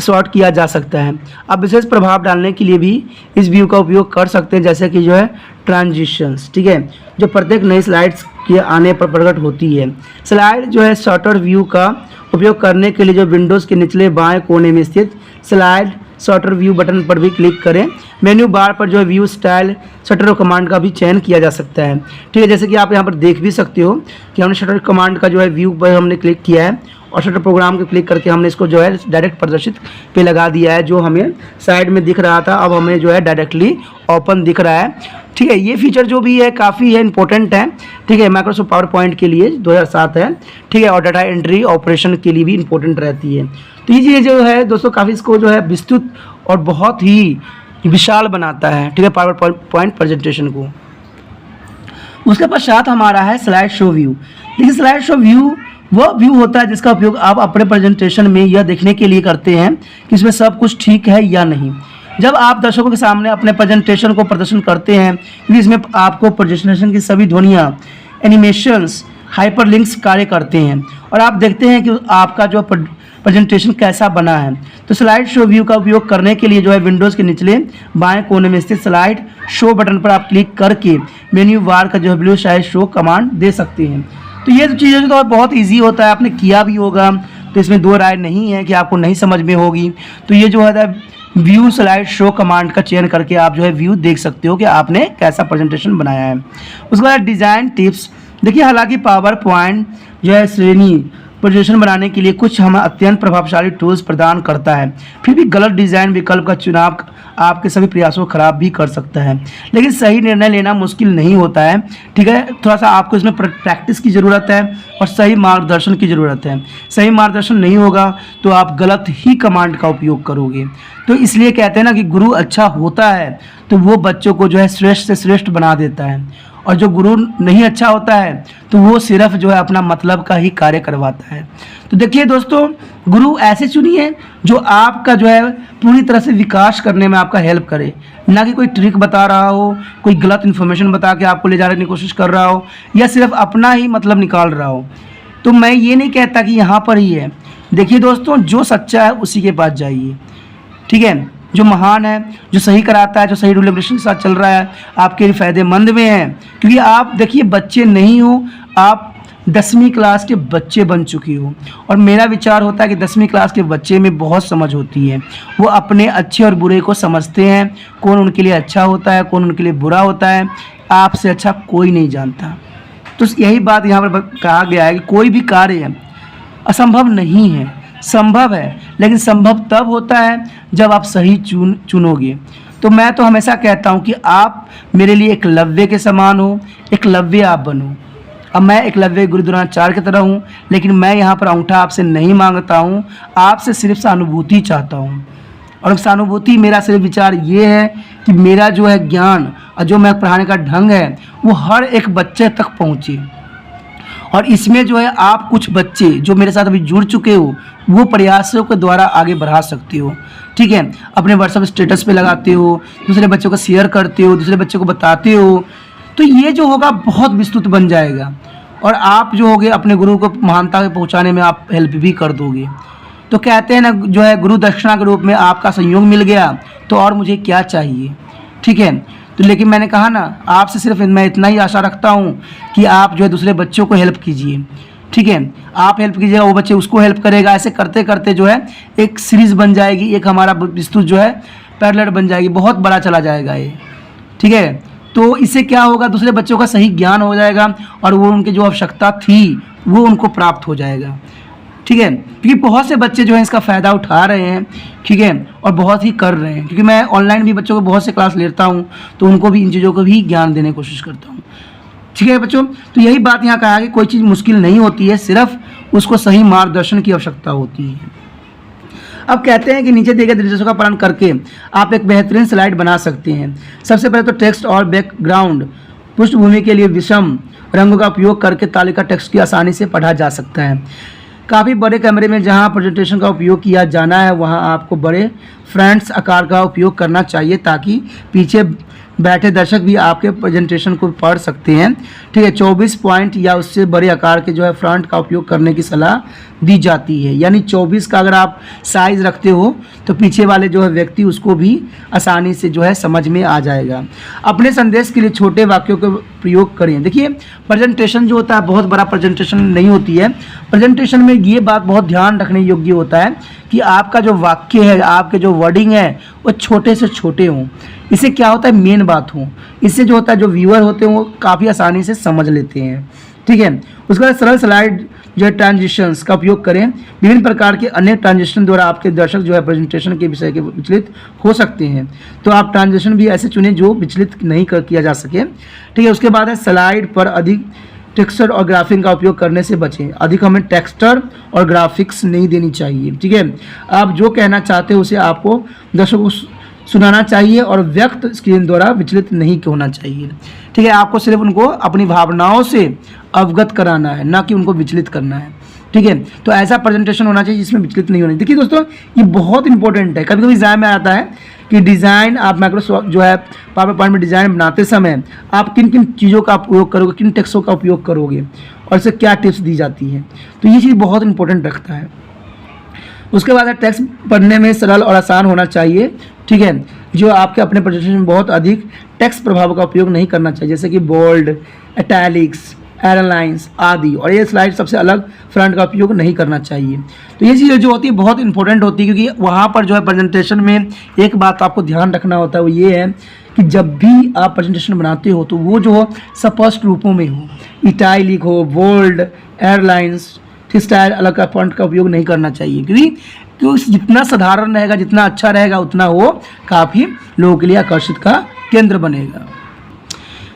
शॉर्ट किया जा सकता है। अब विशेष प्रभाव डालने के लिए भी इस व्यू का उपयोग कर सकते हैं, जैसे कि जो है ट्रांजिशंस, ठीक है, जो प्रत्येक नई स्लाइड्स के आने पर प्रकट होती है। स्लाइड जो है शॉर्टर व्यू का उपयोग करने के लिए जो विंडोज़ के निचले बाएं कोने में स्थित स्लाइड शॉर्टर व्यू बटन पर भी क्लिक करें। मेन्यू बार पर जो है व्यू स्टाइल शटर कमांड का भी चयन किया जा सकता है, ठीक है। जैसे कि आप यहाँ पर देख भी सकते हो कि हमने शटर कमांड का जो है व्यू पर हमने क्लिक किया है और शटर प्रोग्राम को क्लिक करके हमने इसको जो है डायरेक्ट प्रदर्शित पे लगा दिया है। जो हमें साइड में दिख रहा था अब हमें जो है डायरेक्टली ओपन दिख रहा है, ठीक है। ये फीचर जो भी है काफ़ी है इंपॉर्टेंट है, ठीक है। माइक्रोसॉफ्ट पावर पॉइंट के लिए 2007 है, ठीक है, और डाटा एंट्री ऑपरेशन के लिए भी इंपॉर्टेंट रहती है। तो ये चीज़ जो है दोस्तों काफ़ी इसको जो है विस्तृत और बहुत ही विशाल बनाता है, ठीक है, पावर पॉइंट प्रेजेंटेशन को। उसके पश्चात हमारा है स्लाइड शो व्यू। देखिए स्लाइड शो व्यू वह व्यू होता है जिसका उपयोग आप अपने प्रेजेंटेशन में यह देखने के लिए करते हैं कि इसमें सब कुछ ठीक है या नहीं। जब आप दर्शकों के सामने अपने प्रेजेंटेशन को प्रदर्शन करते हैं, क्योंकि इसमें आपको प्रेजेंटेशन की सभी ध्वनियाँ, एनिमेशंस, हाइपरलिंक्स कार्य करते हैं और आप देखते हैं कि आपका जो प्रेजेंटेशन कैसा बना है। तो स्लाइड शो व्यू का उपयोग करने के लिए जो है विंडोज़ के निचले बाएं कोने में स्थित स्लाइड शो बटन पर आप क्लिक करके मेन्यू बार का जो है ब्लू स्लाइड शो कमांड दे सकते हैं। तो ये तो चीज़ें तो बहुत ईजी होता है, आपने किया भी होगा, तो इसमें दो राय नहीं है कि आपको नहीं समझ में होगी। तो ये जो है व्यू स्लाइड शो कमांड का चयन करके आप जो है व्यू देख सकते हो कि आपने कैसा प्रेजेंटेशन बनाया है। उसके बाद डिज़ाइन टिप्स। देखिए हालांकि पावर पॉइंट जो है श्रेणी प्रेजेंटेशन बनाने के लिए कुछ हमें अत्यंत प्रभावशाली टूल्स प्रदान करता है, फिर भी गलत डिज़ाइन विकल्प का चुनाव आपके सभी प्रयासों को खराब भी कर सकता है। लेकिन सही निर्णय लेना मुश्किल नहीं होता है, ठीक है। थोड़ा सा आपको इसमें प्रैक्टिस की ज़रूरत है और सही मार्गदर्शन की ज़रूरत है। सही मार्गदर्शन नहीं होगा तो आप गलत ही कमांड का उपयोग करोगे। तो इसलिए कहते हैं ना कि गुरु अच्छा होता है तो वो बच्चों को जो है श्रेष्ठ से श्रेष्ठ बना देता है, और जो गुरु नहीं अच्छा होता है तो वो सिर्फ जो है अपना मतलब का ही कार्य करवाता है। तो देखिए दोस्तों, गुरु ऐसे चुनिए जो आपका जो है पूरी तरह से विकास करने में आपका हेल्प करे, ना कि कोई ट्रिक बता रहा हो, कोई गलत इन्फॉर्मेशन बता के आपको ले जाने की कोशिश कर रहा हो या सिर्फ अपना ही मतलब निकाल रहा हो। तो मैं ये नहीं कहता कि यहाँ पर ही है। देखिए दोस्तों, जो सच्चा है उसी के पास जाइए, ठीक है। जो महान है, जो सही कराता है, जो सही रूल रेगुलेशन के साथ चल रहा है, आपके लिए फ़ायदेमंद में है। क्योंकि आप देखिए बच्चे नहीं हो, आप 10वीं क्लास के बच्चे बन चुकी हो, और मेरा विचार होता है कि 10वीं क्लास के बच्चे में बहुत समझ होती है। वो अपने अच्छे और बुरे को समझते हैं, कौन उनके लिए अच्छा होता है, कौन उनके लिए बुरा होता है। आपसे अच्छा कोई नहीं जानता। तो यही बात यहाँ पर कहा गया है कि कोई भी कार्य असंभव नहीं है, संभव है, लेकिन संभव तब होता है जब आप सही चुनोगे। तो मैं तो हमेशा कहता हूँ कि आप मेरे लिए एकलव्य के समान हो, एकलव्य आप बनो। अब मैं एकलव्य गुरु द्रोणाचार्य की तरह हूँ, लेकिन मैं यहाँ पर अंगूठा आपसे नहीं मांगता हूँ, आपसे सिर्फ सहानुभूति चाहता हूँ। और सहानुभूति मेरा सिर्फ विचार ये है कि मेरा जो है ज्ञान और जो मैं पढ़ाने का ढंग है वो हर एक बच्चे तक पहुँचे, और इसमें जो है आप कुछ बच्चे जो मेरे साथ अभी जुड़ चुके हो वो प्रयासों के द्वारा आगे बढ़ा सकते हो। ठीक है, अपने व्हाट्सएप स्टेटस पे लगाते हो, दूसरे बच्चों को शेयर करते हो, दूसरे बच्चों को बताते हो, तो ये जो होगा बहुत विस्तृत बन जाएगा और आप जो होगे अपने गुरु को महानता में पहुंचाने में आप हेल्प भी कर दोगे। तो कहते हैं ना, जो है गुरु दक्षिणा के रूप में आपका सहयोग मिल गया तो और मुझे क्या चाहिए। ठीक है, तो लेकिन मैंने कहा ना, आपसे सिर्फ मैं इतना ही आशा रखता हूँ कि आप जो है दूसरे बच्चों को हेल्प कीजिए। ठीक है, आप हेल्प कीजिएगा, वो बच्चे उसको हेल्प करेगा, ऐसे करते करते जो है एक सीरीज़ बन जाएगी, एक हमारा विस्तृत जो है पैरेलल बन जाएगी, बहुत बड़ा चला जाएगा ये। ठीक है, तो इससे क्या होगा, दूसरे बच्चों का सही ज्ञान हो जाएगा और वो उनकी जो आवश्यकता थी वो उनको प्राप्त हो जाएगा। ठीक है, क्योंकि बहुत से बच्चे जो हैं इसका फ़ायदा उठा रहे हैं। ठीक है, और बहुत ही कर रहे हैं, क्योंकि मैं ऑनलाइन भी बच्चों को बहुत से क्लास लेता हूँ तो उनको भी इन चीज़ों को भी ज्ञान देने की कोशिश करता हूँ। ठीक है बच्चों, तो यही बात यहाँ कहा कि कोई चीज़ मुश्किल नहीं होती है, सिर्फ उसको सही मार्गदर्शन की आवश्यकता होती है। अब कहते हैं कि नीचे दिए गए निर्देशों का पालन करके आप एक बेहतरीन स्लाइड बना सकते हैं। सबसे पहले तो टेक्स्ट और बैकग्राउंड पृष्ठभूमि के लिए विषम रंगों का उपयोग करके तालिका टेक्स्ट की आसानी से पढ़ा जा सकता है। काफ़ी बड़े कैमरे में जहां प्रेजेंटेशन का उपयोग किया जाना है वहां आपको बड़े फ्रंट्स आकार का उपयोग करना चाहिए ताकि पीछे बैठे दर्शक भी आपके प्रेजेंटेशन को पढ़ सकते हैं। ठीक है, 24 पॉइंट या उससे बड़े आकार के जो है फ्रंट का उपयोग करने की सलाह दी जाती है। यानी 24 का अगर आप साइज़ रखते हो तो पीछे वाले जो है व्यक्ति उसको भी आसानी से जो है समझ में आ जाएगा। अपने संदेश के लिए छोटे वाक्यों का प्रयोग करें। देखिए, प्रेजेंटेशन जो होता है बहुत बड़ा प्रेजेंटेशन नहीं होती है। प्रेजेंटेशन में ये बात बहुत ध्यान रखने योग्य होता है कि आपका जो वाक्य है, आपके जो वर्डिंग है वो छोटे से छोटे हों। इससे क्या होता है, मेन बात हो, इससे जो होता है जो व्यूअर होते हैं वो काफ़ी आसानी से समझ लेते हैं। ठीक है, उसके बाद सरल स्लाइड जो है ट्रांजिशंस का उपयोग करें। विभिन्न प्रकार के अनेक ट्रांजिशन द्वारा आपके दर्शक जो है प्रेजेंटेशन के विषय के विचलित हो सकते हैं, तो आप ट्रांजिशन भी ऐसे चुनें जो विचलित नहीं किया जा सके। ठीक है, उसके बाद है स्लाइड पर अधिक टेक्सचर और ग्राफिक का उपयोग करने से बचें। अधिक हमें टेक्सचर और ग्राफिक्स नहीं देनी चाहिए। ठीक है, आप जो कहना चाहते हो उसे आपको दर्शकों को सुनाना चाहिए और व्यक्त स्क्रीन द्वारा विचलित नहीं होना चाहिए। ठीक है, आपको सिर्फ उनको अपनी भावनाओं से अवगत कराना है, ना कि उनको विचलित करना है। ठीक है, तो ऐसा प्रेजेंटेशन होना चाहिए जिसमें विचलित नहीं होनी। देखिए दोस्तों, ये बहुत इंपॉर्टेंट है। कभी कभी एग्जाम में आता है कि डिज़ाइन आप माइक्रोसॉफ्ट जो है पावर पॉइंट में डिज़ाइन बनाते समय आप किन किन चीज़ों का उपयोग करोगे, किन टेक्स्टों का उपयोग करोगे और इससे क्या टिप्स दी जाती है, तो ये चीज़ बहुत इंपॉर्टेंट रखता है। उसके बाद है टेक्स्ट पढ़ने में सरल और आसान होना चाहिए। ठीक है, जो आपके अपने प्रेजेंटेशन में बहुत अधिक टेक्स्ट प्रभाव का उपयोग नहीं करना चाहिए, जैसे कि बोल्ड, इटैलिक्स, एयरलाइंस आदि, और ये स्लाइड सबसे अलग फ्रंट का उपयोग नहीं करना चाहिए। तो ये चीज़ें जो होती है बहुत इंपॉर्टेंट होती है, क्योंकि वहाँ पर जो है प्रेजेंटेशन में एक बात आपको ध्यान रखना होता है, वो ये है कि जब भी आप प्रेजेंटेशन बनाते हो तो वो जो हो स्पष्ट रूपों में हो, इटैलिक हो, बोल्ड, एयरलाइंस, स्टाइल अलग का फॉन्ट का उपयोग नहीं करना चाहिए, क्योंकि जितना साधारण रहेगा, जितना अच्छा रहेगा, उतना वो काफ़ी लोगों के लिए आकर्षित का केंद्र बनेगा।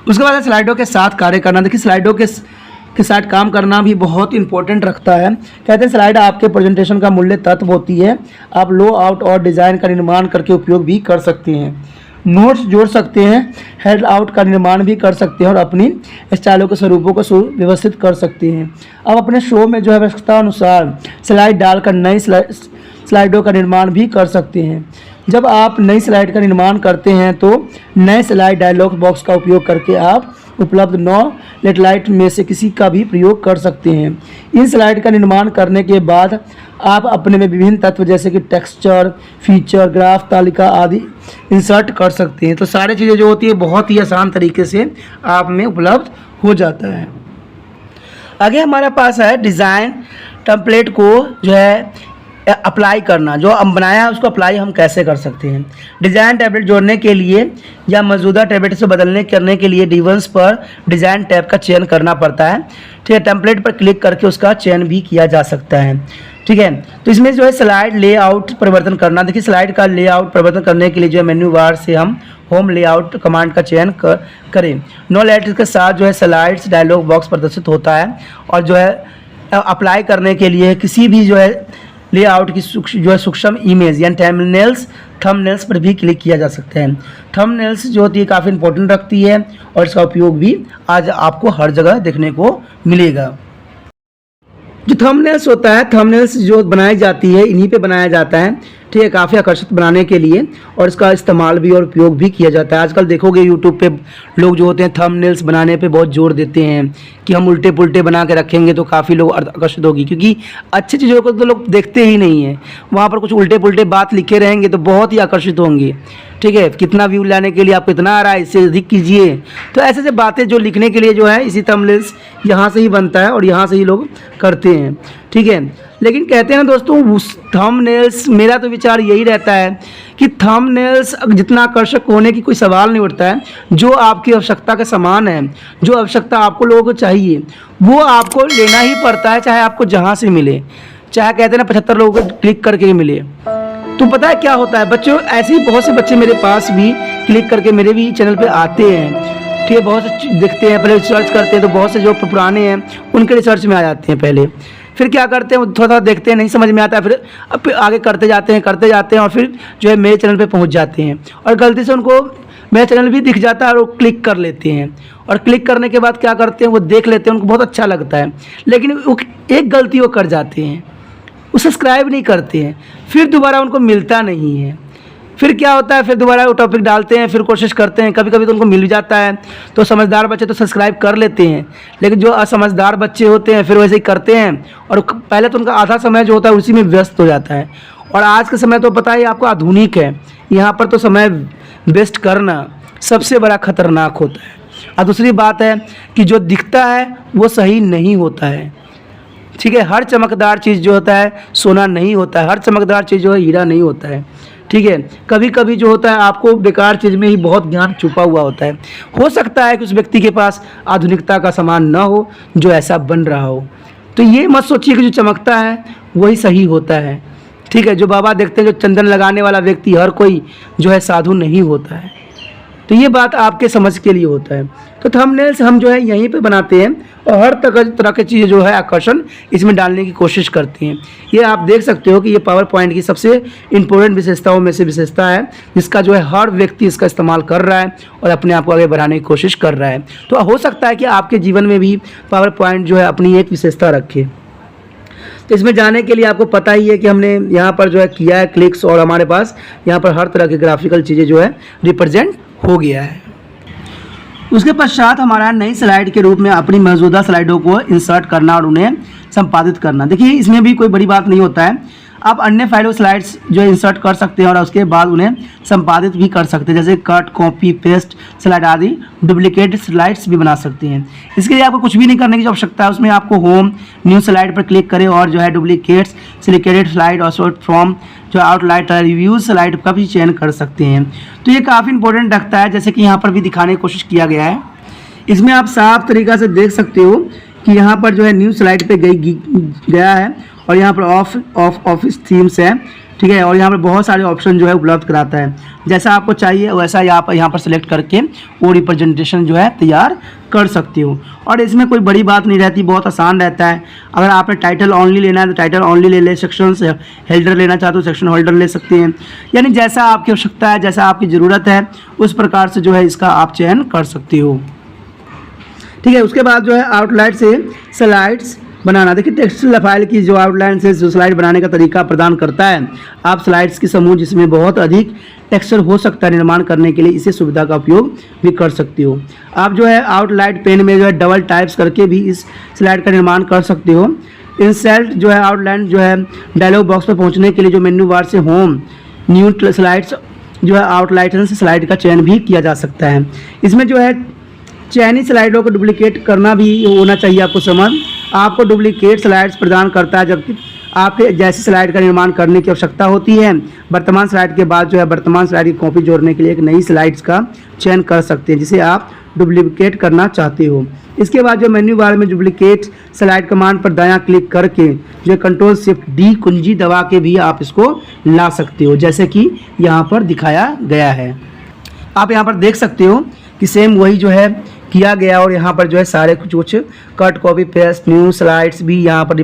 उसके बाद स्लाइडों के साथ कार्य करना। देखिए, स्लाइडों के साथ काम करना भी बहुत इंपॉर्टेंट रखता है। कहते हैं स्लाइड आपके प्रेजेंटेशन का मूल्य तत्व होती है। आप लो आउट और डिज़ाइन का निर्माण करके उपयोग भी कर सकते हैं, नोट्स जोड़ सकते हैं, हेड आउट का निर्माण भी कर सकते हैं और अपनी स्टाइलों के स्वरूपों को सुव्यवस्थित कर सकते हैं। अब अपने शो में जो है आवश्यकता अनुसार स्लाइड डालकर नई स्लाइडों का निर्माण भी कर सकते हैं। जब आप नई स्लाइड का निर्माण करते हैं तो नए स्लाइड डायलॉग बॉक्स का उपयोग करके आप उपलब्ध 9 लेटलाइट में से किसी का भी प्रयोग कर सकते हैं। इन स्लाइड का निर्माण करने के बाद आप अपने में विभिन्न तत्व जैसे कि टेक्सचर, फीचर, ग्राफ, तालिका आदि इंसर्ट कर सकते हैं। तो सारी चीज़ें जो होती है बहुत ही आसान तरीके से आप में उपलब्ध हो जाता है। आगे हमारे पास है डिज़ाइन टेम्पलेट को जो है अप्लाई करना। जो हम बनाया है उसको अप्लाई हम कैसे कर सकते हैं। डिज़ाइन टैबलेट जोड़ने के लिए या मौजूदा टैबलेट से बदलने करने के लिए डिवाइस पर डिज़ाइन टैब का चयन करना पड़ता है। ठीक है, टेम्पलेट पर क्लिक करके उसका चयन भी किया जा सकता है। ठीक है, तो इसमें जो है स्लाइड लेआउट परिवर्तन करना। देखिए, स्लाइड का लेआउट परिवर्तन करने के लिए जो है मेन्यू बार से हम होम लेआउट कमांड का चयन करें। नो लेआउट के साथ जो है स्लाइड्स डायलॉग बॉक्स प्रदर्शित होता है और जो है अप्लाई करने के लिए किसी भी जो है लेआउट की जो है सूक्ष्म इमेज यानी थंबनेल्स पर भी क्लिक किया जा सकता है। थंबनेल्स जो होती है काफ़ी इंपॉर्टेंट रखती है और इसका उपयोग भी आज आपको हर जगह देखने को मिलेगा। जो थंबनेल्स होता है, थंबनेल्स जो बनाई जाती है इन्हीं पे बनाया जाता है, ठीक है, काफ़ी आकर्षित बनाने के लिए, और इसका इस्तेमाल भी और उपयोग भी किया जाता है। आजकल देखोगे यूट्यूब पे लोग जो होते हैं थंबनेल्स बनाने पे बहुत जोर देते हैं कि हम उल्टे पुल्टे बना के रखेंगे तो काफ़ी लोग आकर्षित होगी, क्योंकि अच्छी चीज़ों को तो लोग देखते ही नहीं हैं। वहाँ पर कुछ उल्टे पुल्टे बात लिखे रहेंगे तो बहुत ही आकर्षित होंगे, ठीक है, कितना व्यू लाने के लिए आपको इतना आ रहा है, इससे अधिक कीजिए। तो ऐसे ऐसे बातें जो लिखने के लिए जो है इसी थंबनेल्स यहाँ से ही बनता है और यहाँ से ही लोग करते हैं, ठीक है। लेकिन कहते हैं ना दोस्तों, उस थंबनेल्स, मेरा तो विचार यही रहता है कि थंबनेल्स जितना आकर्षक होने की कोई सवाल नहीं उठता है। जो आपकी आवश्यकता का सामान है, जो आवश्यकता आपको लोगों को चाहिए, वो आपको लेना ही पड़ता है, चाहे आपको जहाँ से मिले, चाहे कहते हैं ना 75 लोगों को क्लिक करके मिले। तो पता है क्या होता है बच्चों, ऐसे ही बहुत से बच्चे मेरे पास भी क्लिक करके मेरे भी चैनल पे आते हैं, ठीक है, बहुत से देखते हैं, पहले सर्च करते हैं, तो बहुत से जो पुराने हैं उनके रिसर्च में आ जाते हैं पहले, फिर क्या करते हैं, थोड़ा थोड़ा देखते हैं, नहीं समझ में आता है, फिर आगे करते जाते हैं और फिर जो है मेरे चैनल पे पहुंच जाते हैं, और गलती से उनको मेरा चैनल भी दिख जाता है और वो क्लिक कर लेते हैं, और क्लिक करने के बाद क्या करते हैं, वो देख लेते हैं, उनको बहुत अच्छा लगता है, लेकिन वो एक गलती वो कर जाते हैं, वो सब्सक्राइब नहीं करते हैं, फिर दोबारा उनको मिलता नहीं है। फिर क्या होता है, फिर दोबारा वो टॉपिक डालते हैं, फिर कोशिश करते हैं, कभी कभी तो उनको मिल भी जाता है, तो समझदार बच्चे तो सब्सक्राइब कर लेते हैं, लेकिन जो असमझदार बच्चे होते हैं फिर वैसे ही करते हैं, और पहले तो उनका आधा समय जो होता है उसी में व्यस्त हो जाता है। और आज का समय तो पता ही आपको आधुनिक है, यहाँ पर तो समय वेस्ट करना सबसे बड़ा खतरनाक होता है। और दूसरी बात है कि जो दिखता है वो सही नहीं होता है, ठीक है, हर चमकदार चीज़ जो होता है सोना नहीं होता है, हर चमकदार चीज़ जो है हीरा नहीं होता है, ठीक है। कभी कभी जो होता है आपको बेकार चीज़ में ही बहुत ज्ञान छुपा हुआ होता है। हो सकता है कि उस व्यक्ति के पास आधुनिकता का सामान ना हो जो ऐसा बन रहा हो, तो ये मत सोचिए कि जो चमकता है वही सही होता है, ठीक है। जो बाबा देखते हैं, जो चंदन लगाने वाला व्यक्ति हर कोई जो है साधु नहीं होता है, तो ये बात आपके समझ के लिए होता है। तो थंबनेल्स हम जो है यहीं पे बनाते हैं और हर तरह की चीज़ें जो है आकर्षण इसमें डालने की कोशिश करते हैं। ये आप देख सकते हो कि ये पावर पॉइंट की सबसे इम्पोर्टेंट विशेषताओं में से विशेषता है, जिसका जो है हर व्यक्ति इसका इस्तेमाल कर रहा है और अपने आप को आगे बढ़ाने की कोशिश कर रहा है। तो हो सकता है कि आपके जीवन में भी पावर पॉइंट जो है अपनी एक विशेषता रखे। तो इसमें जाने के लिए आपको पता ही है कि हमने यहाँ पर जो है किया है क्लिक्स, और हमारे पास यहाँ पर हर तरह की ग्राफिकल चीज़ें जो है रिप्रेजेंट हो गया है। उसके पश्चात हमारा नई स्लाइड के रूप में अपनी मौजूदा स्लाइडों को इंसर्ट करना और उन्हें संपादित करना। देखिए इसमें भी कोई बड़ी बात नहीं होता है, आप अन्य फाइलों स्लाइड्स जो इंसर्ट कर सकते हैं और उसके बाद उन्हें संपादित भी कर सकते हैं, जैसे कट, कॉपी, पेस्ट स्लाइड आदि डुप्लीकेट स्लाइड्स भी बना सकते हैं। इसके लिए आपको कुछ भी नहीं करने की आवश्यकता है, उसमें आपको होम न्यू स्लाइड पर क्लिक करें और जो है डुप्लीकेट्स, सिलेक्टेड स्लाइड और शॉर्ट फ्रॉम जो आउटलाइट रिव्यूज स्लाइड का भी चयन कर सकते हैं। तो ये काफ़ी इंपॉर्टेंट रखता है, जैसे कि यहाँ पर भी दिखाने की कोशिश किया गया है। इसमें आप साफ तरीक़ा से देख सकते हो कि यहाँ पर जो है न्यू स्लाइड पे गया है और यहाँ पर ऑफिस थीम्स है, ठीक है, और यहाँ पर बहुत सारे ऑप्शन जो है उपलब्ध कराता है। जैसा आपको चाहिए वैसा यहाँ पर सेलेक्ट करके वो रिप्रेजेंटेशन जो है तैयार कर सकते हो। और इसमें कोई बड़ी बात नहीं रहती, बहुत आसान रहता है। अगर आपने टाइटल ऑनली लेना है तो टाइटल ऑनली ले सेक्शन हेल्डर लेना चाहते हो सेक्शन होल्डर ले सकते हैं, यानी जैसा आपकी आवश्यकता है, जैसा आपकी ज़रूरत है उस प्रकार से जो है इसका आप चयन कर सकते हो, ठीक है। उसके बाद जो है आउटलाइन से स्लाइड्स बनाना। देखिए टेक्स्ट फाइल की जो आउटलाइन से जो स्लाइड बनाने का तरीका प्रदान करता है, आप स्लाइड्स की समूह जिसमें बहुत अधिक टेक्सचर हो सकता है निर्माण करने के लिए इसी सुविधा का उपयोग भी कर सकते हो। आप जो है आउटलाइन पेन में जो है डबल टाइप्स करके भी इस स्लाइड का निर्माण कर सकते हो। इंसर्ट जो है आउटलाइन जो है डायलॉग बॉक्स पर पहुँचने के लिए जो मेन्यू बार से होम न्यू स्लाइड्स जो है आउटलाइन से स्लाइड का चयन भी किया जा सकता है। इसमें जो है चयनित स्लाइडों को डुप्लीकेट करना भी होना चाहिए आपको समझ। आपको डुप्लीकेट स्लाइड्स प्रदान करता है, जबकि आपके जैसी स्लाइड का निर्माण करने की आवश्यकता होती है। वर्तमान स्लाइड के बाद जो है वर्तमान स्लाइड की कॉपी जोड़ने के लिए एक नई स्लाइड्स का चयन कर सकते हैं जिसे आप डुप्लीकेट करना चाहते हो। इसके बाद जो मेन्यू बार में डुप्लीकेट स्लाइड कमांड पर दायां क्लिक करके जो Ctrl+Shift+D कुंजी दबा के भी आप इसको ला सकते हो, जैसे कि यहाँ पर दिखाया गया है। आप यहाँ पर देख सकते हो कि सेम वही जो है किया गया और यहाँ पर जो है सारे कुछ cut copy paste new slides भी यहाँ पर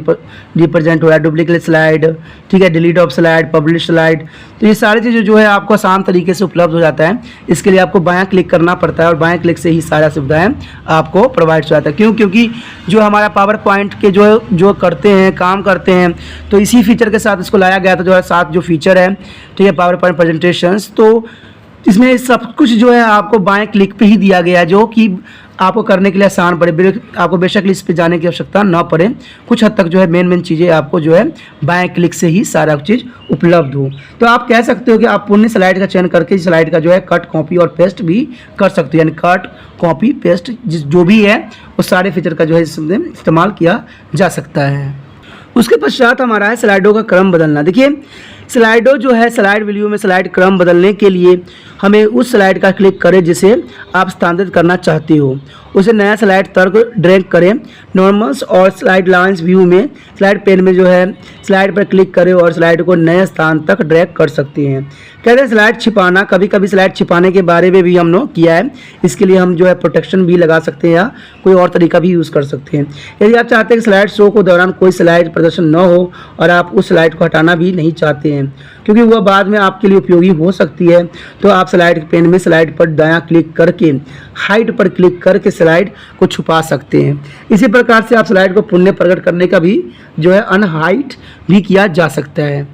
रिप्रेजेंट हो रहा है, डुप्लीकेट स्लाइड, ठीक है, delete of slide, publish slide. तो ये सारी चीज़ें जो है आपको आसान तरीके से उपलब्ध हो जाता है। इसके लिए आपको बायां क्लिक करना पड़ता है और बायां क्लिक से ही सारा सुविधाएं आपको प्रोवाइड हो जाता है। क्योंकि जो हमारा पावर पॉइंट के जो करते हैं, काम करते हैं, तो इसी फीचर के साथ इसको लाया गया था, जो है साथ जो फीचर है, ठीक है, पावर पॉइंट प्रेजेंटेशंस। तो इसमें सब कुछ जो है आपको बाएं क्लिक पे ही दिया गया है, जो कि आपको करने के लिए आसान पड़े, आपको बेशक इस पे जाने की आवश्यकता ना पड़े। कुछ हद तक जो है मेन चीज़ें आपको जो है बाएं क्लिक से ही सारा चीज़ उपलब्ध हो। तो आप कह सकते हो कि आप पूर्ण स्लाइड का चयन करके स्लाइड का जो है कट कॉपी और पेस्ट भी कर सकते हो, यानी कट कॉपी पेस्ट जो भी है वो सारे फीचर का जो है इसमें इस्तेमाल किया जा सकता है। उसके पश्चात हमारा है स्लाइडों का क्रम बदलना। देखिए स्लाइडो जो है स्लाइड व्यू में स्लाइड क्रम बदलने के लिए हमें उस स्लाइड का क्लिक करें जिसे आप स्थानांतरित करना चाहते हो, उसे नया स्लाइड तर्क ड्रैग करें। नॉर्मल्स और स्लाइड लाइन्स व्यू में स्लाइड पेन में जो है स्लाइड पर क्लिक करें और स्लाइड को नए स्थान तक ड्रैग कर सकते हैं। कहते हैं स्लाइड छिपाना, कभी कभी स्लाइड छिपाने के बारे में भी हमने किया है। इसके लिए हम जो है प्रोटेक्शन भी लगा सकते हैं या कोई और तरीका भी यूज़ कर सकते हैं। यदि आप चाहते हैं कि स्लाइड शो को दौरान कोई स्लाइड प्रदर्शन न हो और आप उस स्लाइड को हटाना भी नहीं चाहते हैं क्योंकि वह बाद में आपके लिए उपयोगी हो सकती है, तो आप स्लाइड पेन में स्लाइड पर दायां क्लिक करके हाइड पर क्लिक करके स्लाइड को छुपा सकते हैं। इसी प्रकार से आप स्लाइड को पुनः प्रकट करने का भी जो है अनहाइड भी किया जा सकता है।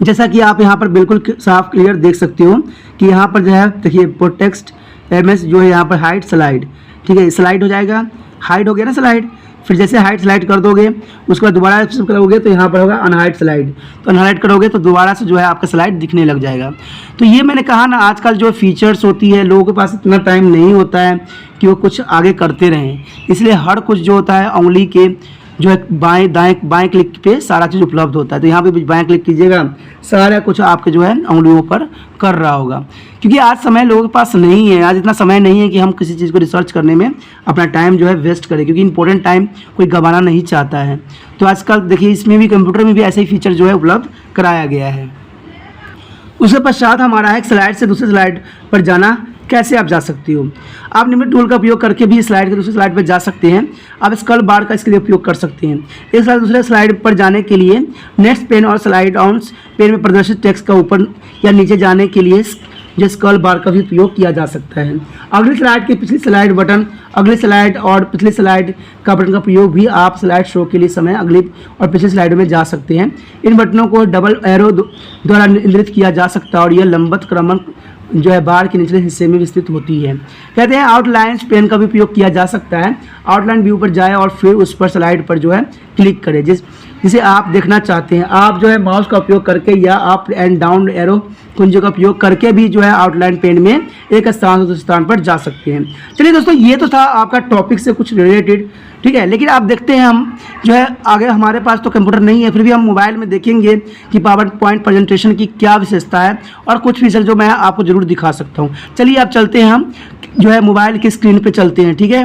जैसा कि आप यहाँ पर बिल्कुल साफ क्लियर देख सकते हो कि यहाँ पर जो है देखिए प्रोटेक्स्ट एमएस जो है यहाँ पर हाइड स्लाइड, ठीक है, स्लाइड हो जाएगा, हाइड हो गया ना स्लाइड। फिर जैसे हाइड स्लाइड कर दोगे उसके बाद दोबारा करोगे तो यहाँ पर होगा अनहाइड स्लाइड, तो अनहाइड करोगे तो दोबारा से जो है आपका स्लाइड दिखने लग जाएगा। तो ये मैंने कहा ना, आजकल जो फीचर्स होती है लोगों के पास इतना टाइम नहीं होता है कि वो कुछ आगे करते रहें, इसलिए हर कुछ जो होता है उंगली के जो है बाएं क्लिक पे सारा चीज़ उपलब्ध होता है। तो यहाँ पे भी बाएं क्लिक कीजिएगा, सारा कुछ आपके जो है उंगलियों पर कर रहा होगा। क्योंकि आज समय लोगों के पास नहीं है, आज इतना समय नहीं है कि हम किसी चीज़ को रिसर्च करने में अपना टाइम जो है वेस्ट करें, क्योंकि इंपॉर्टेंट टाइम कोई गंवाना नहीं चाहता है। तो आजकल देखिए इसमें भी कंप्यूटर में भी ऐसे ही फीचर जो है उपलब्ध कराया गया है। उसके पश्चात हमारा है स्लाइड से दूसरे स्लाइड पर जाना, कैसे आप जा सकते हो। आप निम्न टूल का उपयोग करके भी स्लाइड के दूसरे स्लाइड पर जा सकते हैं। आप स्क्रॉल बार का इसके लिए उपयोग कर सकते हैं। एक स्लाइड दूसरे स्लाइड पर जाने के लिए नेक्स्ट पेन और स्लाइड ऑन पेन में प्रदर्शित टेक्स्ट का ऊपर या नीचे जाने के लिए जो स्क्रॉल बार का भी उपयोग किया जा सकता है। अगली स्लाइड के पिछली स्लाइड बटन, अगली स्लाइड और पिछली स्लाइड का बटन का प्रयोग भी आप स्लाइड शो के लिए समय अगली और पिछली स्लाइड में जा सकते हैं। इन बटनों को डबल एरो द्वारा इंद्रित किया जा सकता है और यह लंबवत क्रमण जो है बार के निचले हिस्से में विस्तृत होती है। कहते हैं आउटलाइन पेन का भी उपयोग किया जा सकता है। आउटलाइन व्यू पर जाएं और फिर उस पर स्लाइड पर जो है क्लिक करें जिसे आप देखना चाहते हैं। आप जो है माउस का उपयोग करके या अप एंड डाउन एरो कुंजों का उपयोग करके भी जो है आउटलाइन पेन में एक स्थान से दूसरे स्थान पर जा सकते हैं। चलिए दोस्तों, ये तो था आपका टॉपिक से कुछ रिलेटेड, ठीक है। लेकिन आप देखते हैं हम जो है आगे हमारे पास तो कंप्यूटर नहीं है, फिर भी हम मोबाइल में देखेंगे कि पावर पॉइंट प्रेजेंटेशन की क्या विशेषता है और कुछ फीचर जो मैं आपको ज़रूर दिखा सकता हूँ। चलिए आप चलते हैं, हम जो है मोबाइल की स्क्रीन पर चलते हैं, ठीक है।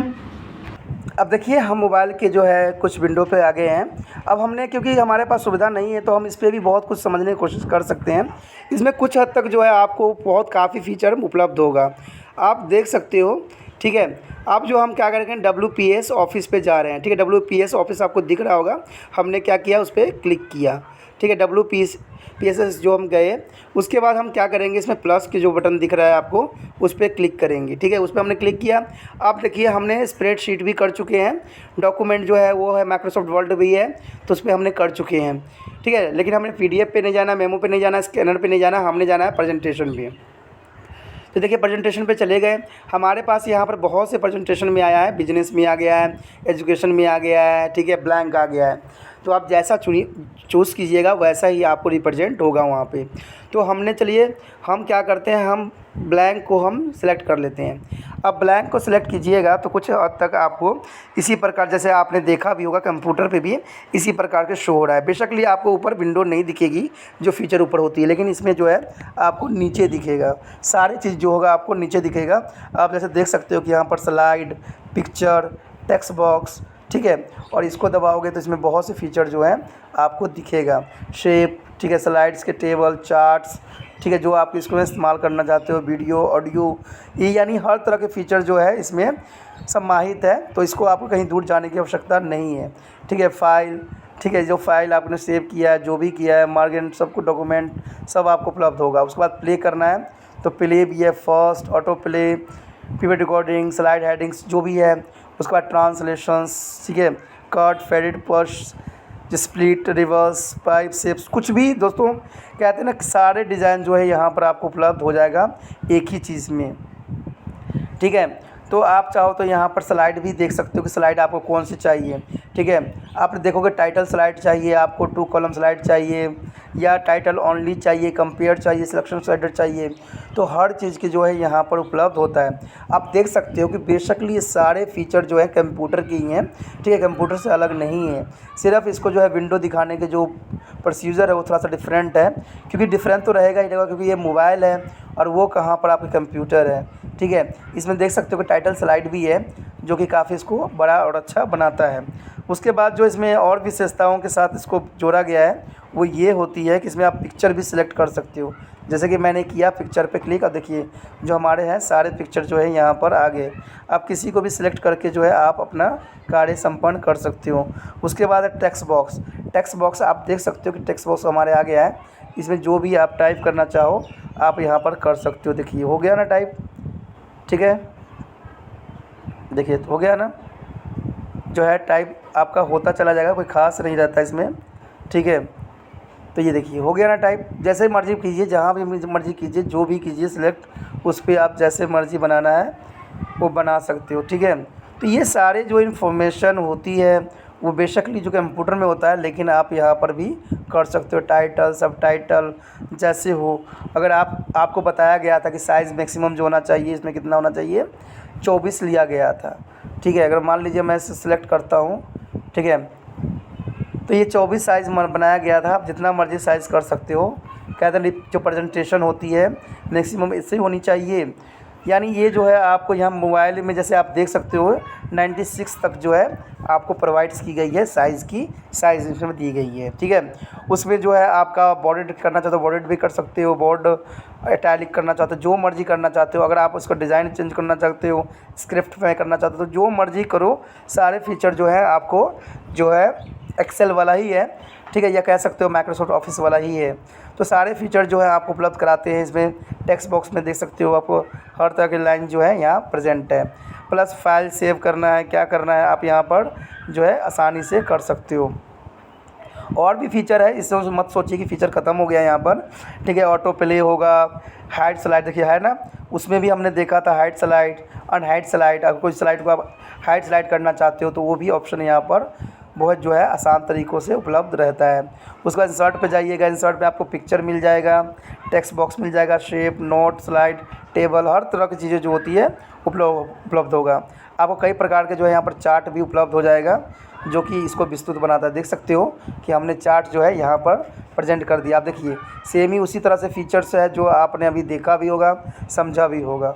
अब देखिए हम मोबाइल के जो है कुछ विंडो पे आ गए हैं। अब हमने, क्योंकि हमारे पास सुविधा नहीं है तो हम इस पर भी बहुत कुछ समझने की कोशिश कर सकते हैं। इसमें कुछ हद तक जो है आपको बहुत काफ़ी फीचर उपलब्ध होगा, आप देख सकते हो, ठीक है। अब जो हम क्या करेंगे, WPS ऑफिस पे जा रहे हैं, ठीक है। WPS ऑफिस आपको दिख रहा होगा, हमने क्या किया, उस पर क्लिक किया, ठीक है। WPS जो हम गए, उसके बाद हम क्या करेंगे, इसमें प्लस के जो बटन दिख रहा है आपको उस पर क्लिक करेंगे, ठीक है। उस पर हमने क्लिक किया। आप देखिए हमने स्प्रेडशीट भी कर चुके हैं, डॉक्यूमेंट जो है वो है माइक्रोसॉफ्ट वर्ड भी है, तो उस पर हमने कर चुके हैं, ठीक है। लेकिन हमें PDF पे नहीं जाना, मेमो पे नहीं जाना, स्कैनर पे नहीं जाना, हमने जाना है प्रेजेंटेशन पे। तो देखिए प्रेजेंटेशन पे चले गए, हमारे पास यहाँ पर बहुत से प्रेजेंटेशन में आया है, बिजनेस में आ गया है, एजुकेशन में आ गया है, ठीक है, ब्लैंक आ गया है। तो आप जैसा चूज़ कीजिएगा वैसा ही आपको रिप्रेजेंट होगा वहाँ पे। तो हमने, चलिए हम क्या करते हैं, हम ब्लैंक को हम सिलेक्ट कर लेते हैं। अब ब्लैंक को सिलेक्ट कीजिएगा तो कुछ हद तक आपको इसी प्रकार, जैसे आपने देखा भी होगा कंप्यूटर पे भी इसी प्रकार के शो हो रहा है। बेशकली आपको ऊपर विंडो नहीं दिखेगी जो फीचर ऊपर होती है, लेकिन इसमें जो है आपको नीचे दिखेगा, सारी चीज़ जो होगा आपको नीचे दिखेगा। आप जैसे देख सकते हो कि यहाँ पर स्लाइड, पिक्चर, टेक्स्ट बॉक्स, ठीक है, और इसको दबाओगे तो इसमें बहुत से फीचर जो हैं आपको दिखेगा। शेप, ठीक है, स्लाइड्स के टेबल, चार्ट्स, ठीक है, जो आप इसको इस्तेमाल करना चाहते हो, वीडियो, ऑडियो, ये यानी हर तरह के फ़ीचर जो है इसमें समाहित है। तो इसको आपको कहीं दूर जाने की आवश्यकता नहीं है। ठीक है, फ़ाइल, ठीक है, जो फ़ाइल आपने सेव किया है, जो भी किया है, मार्जिन, सब कुछ डॉक्यूमेंट सब आपको उपलब्ध होगा। उसके बाद प्ले करना है तो प्ले भी है, first, auto play, pivot recording, slide headings जो भी है। उसके बाद ट्रांसलेशंस, ठीक है, cut, faded, push, split, reverse, pipe shapes, कुछ भी दोस्तों कहते हैं ना, सारे डिज़ाइन जो है यहाँ पर आपको उपलब्ध हो जाएगा एक ही चीज़ में। ठीक है, तो आप चाहो तो यहाँ पर स्लाइड भी देख सकते हो कि स्लाइड आपको कौन सी चाहिए। ठीक है, आप देखोगे टाइटल स्लाइड चाहिए आपको, 2 कॉलम स्लाइड चाहिए, या टाइटल ओनली चाहिए, कंपेयर चाहिए, सिलेक्शन स्लाइडर चाहिए, तो हर चीज़ की जो है यहाँ पर उपलब्ध होता है। आप देख सकते हो कि बेसिकली ये सारे फीचर जो है कंप्यूटर की ही हैं। ठीक है, कंप्यूटर से अलग नहीं है, सिर्फ इसको जो है विंडो दिखाने के जो प्रोसीजर है वो थोड़ा सा डिफरेंट है, क्योंकि डिफरेंट तो रहेगा ही रहेगा, क्योंकि ये मोबाइल है और वो कहाँ पर आपके कंप्यूटर है। ठीक है, इसमें देख सकते हो कि टाइटल स्लाइड भी है, जो कि काफ़ी इसको बड़ा और अच्छा बनाता है। उसके बाद जो इसमें और विशेषताओं के साथ इसको जोड़ा गया है वो ये होती है कि इसमें आप पिक्चर भी सिलेक्ट कर सकते हो। जैसे कि मैंने किया पिक्चर पे क्लिक, और देखिए जो हमारे हैं सारे पिक्चर जो है यहाँ पर आ गए। आप किसी को भी सिलेक्ट करके जो है आप अपना कार्य संपन्न कर सकते हो। उसके बाद है टेक्स्ट बॉक्स। टेक्स्ट बॉक्स आप देख सकते हो कि टेक्स्ट बॉक्स हमारे आ गया है। इसमें जो भी आप टाइप करना चाहो आप यहाँ पर कर सकते हो। देखिए हो गया ना टाइप, ठीक है, देखिए हो गया ना, जो है टाइप आपका होता चला जाएगा, कोई ख़ास नहीं रहता इसमें। ठीक है, तो ये देखिए हो गया ना टाइप। जैसे मर्ज़ी कीजिए, जहाँ भी मर्ज़ी कीजिए, जो भी कीजिए सिलेक्ट, उस पर आप जैसे मर्ज़ी बनाना है वो बना सकते हो। ठीक है, तो ये सारे जो इन्फॉर्मेशन होती है वो बेसिकली जो कंप्यूटर में होता है, लेकिन आप यहाँ पर भी कर सकते हो। टाइटल, सब टाइटल जैसे हो। अगर आपको बताया गया था कि साइज़ मैक्सिमम जो होना चाहिए इसमें कितना होना चाहिए, 24 लिया गया था। ठीक है, अगर मान लीजिए मैं इसे सिलेक्ट करता हूँ, ठीक है, तो ये 24 साइज़ बनाया गया था। आप जितना मर्ज़ी साइज़ कर सकते हो। कहते हैं जो प्रेजेंटेशन होती है मैक्सिमम इससे होनी चाहिए। यानी ये जो है आपको यहाँ मोबाइल में जैसे आप देख सकते हो 96 तक जो है आपको प्रोवाइड्स की गई है, साइज़ की साइज़ इसमें दी गई है। ठीक है, उसमें जो है आपका बॉर्डर करना चाहते हो बॉर्डर भी कर सकते हो, बोर्ड इटैलिक करना चाहते हो, जो मर्ज़ी करना चाहते हो। अगर आप उसका डिज़ाइन चेंज करना चाहते हो, स्क्रिप्ट में करना चाहते हो, तो जो मर्ज़ी करो। सारे फीचर जो है आपको जो है एक्सेल वाला ही है। ठीक है, या कह सकते हो माइक्रोसॉफ्ट ऑफिस वाला ही है। तो सारे फीचर जो है आपको उपलब्ध कराते हैं। इसमें टेक्स्ट बॉक्स में देख सकते हो आपको हर तरह की लाइन जो है यहाँ प्रेजेंट है। प्लस फाइल सेव करना है, क्या करना है आप यहाँ पर जो है आसानी से कर सकते हो। और भी फीचर है, इससे मत सोचिए कि फ़ीचर ख़त्म हो गया यहाँ पर। ठीक है, ऑटो प्ले होगा, हाइड स्लाइड देखिए है ना, उसमें भी हमने देखा था हाइड स्लाइड, अनहाइड स्लाइड। अगर कोई स्लाइड को आप हाइड स्लाइड करना चाहते हो तो वो भी ऑप्शन यहाँ पर बहुत जो है आसान तरीक़ों से उपलब्ध रहता है। उसके बाद इंसर्ट पे जाइएगा, इंसर्ट पे आपको पिक्चर मिल जाएगा, टेक्स्ट बॉक्स मिल जाएगा, शेप, नोट, स्लाइड, टेबल, हर तरह की चीज़ें जो होती है उपलब्ध होगा। आपको कई प्रकार के जो है यहाँ पर चार्ट भी उपलब्ध हो जाएगा, जो कि इसको विस्तृत बनाता है। देख सकते हो कि हमने चार्ट जो है यहाँ पर प्रेजेंट कर दिया। आप देखिए सेम ही उसी तरह से फीचर्स है जो आपने अभी देखा भी होगा, समझा भी होगा।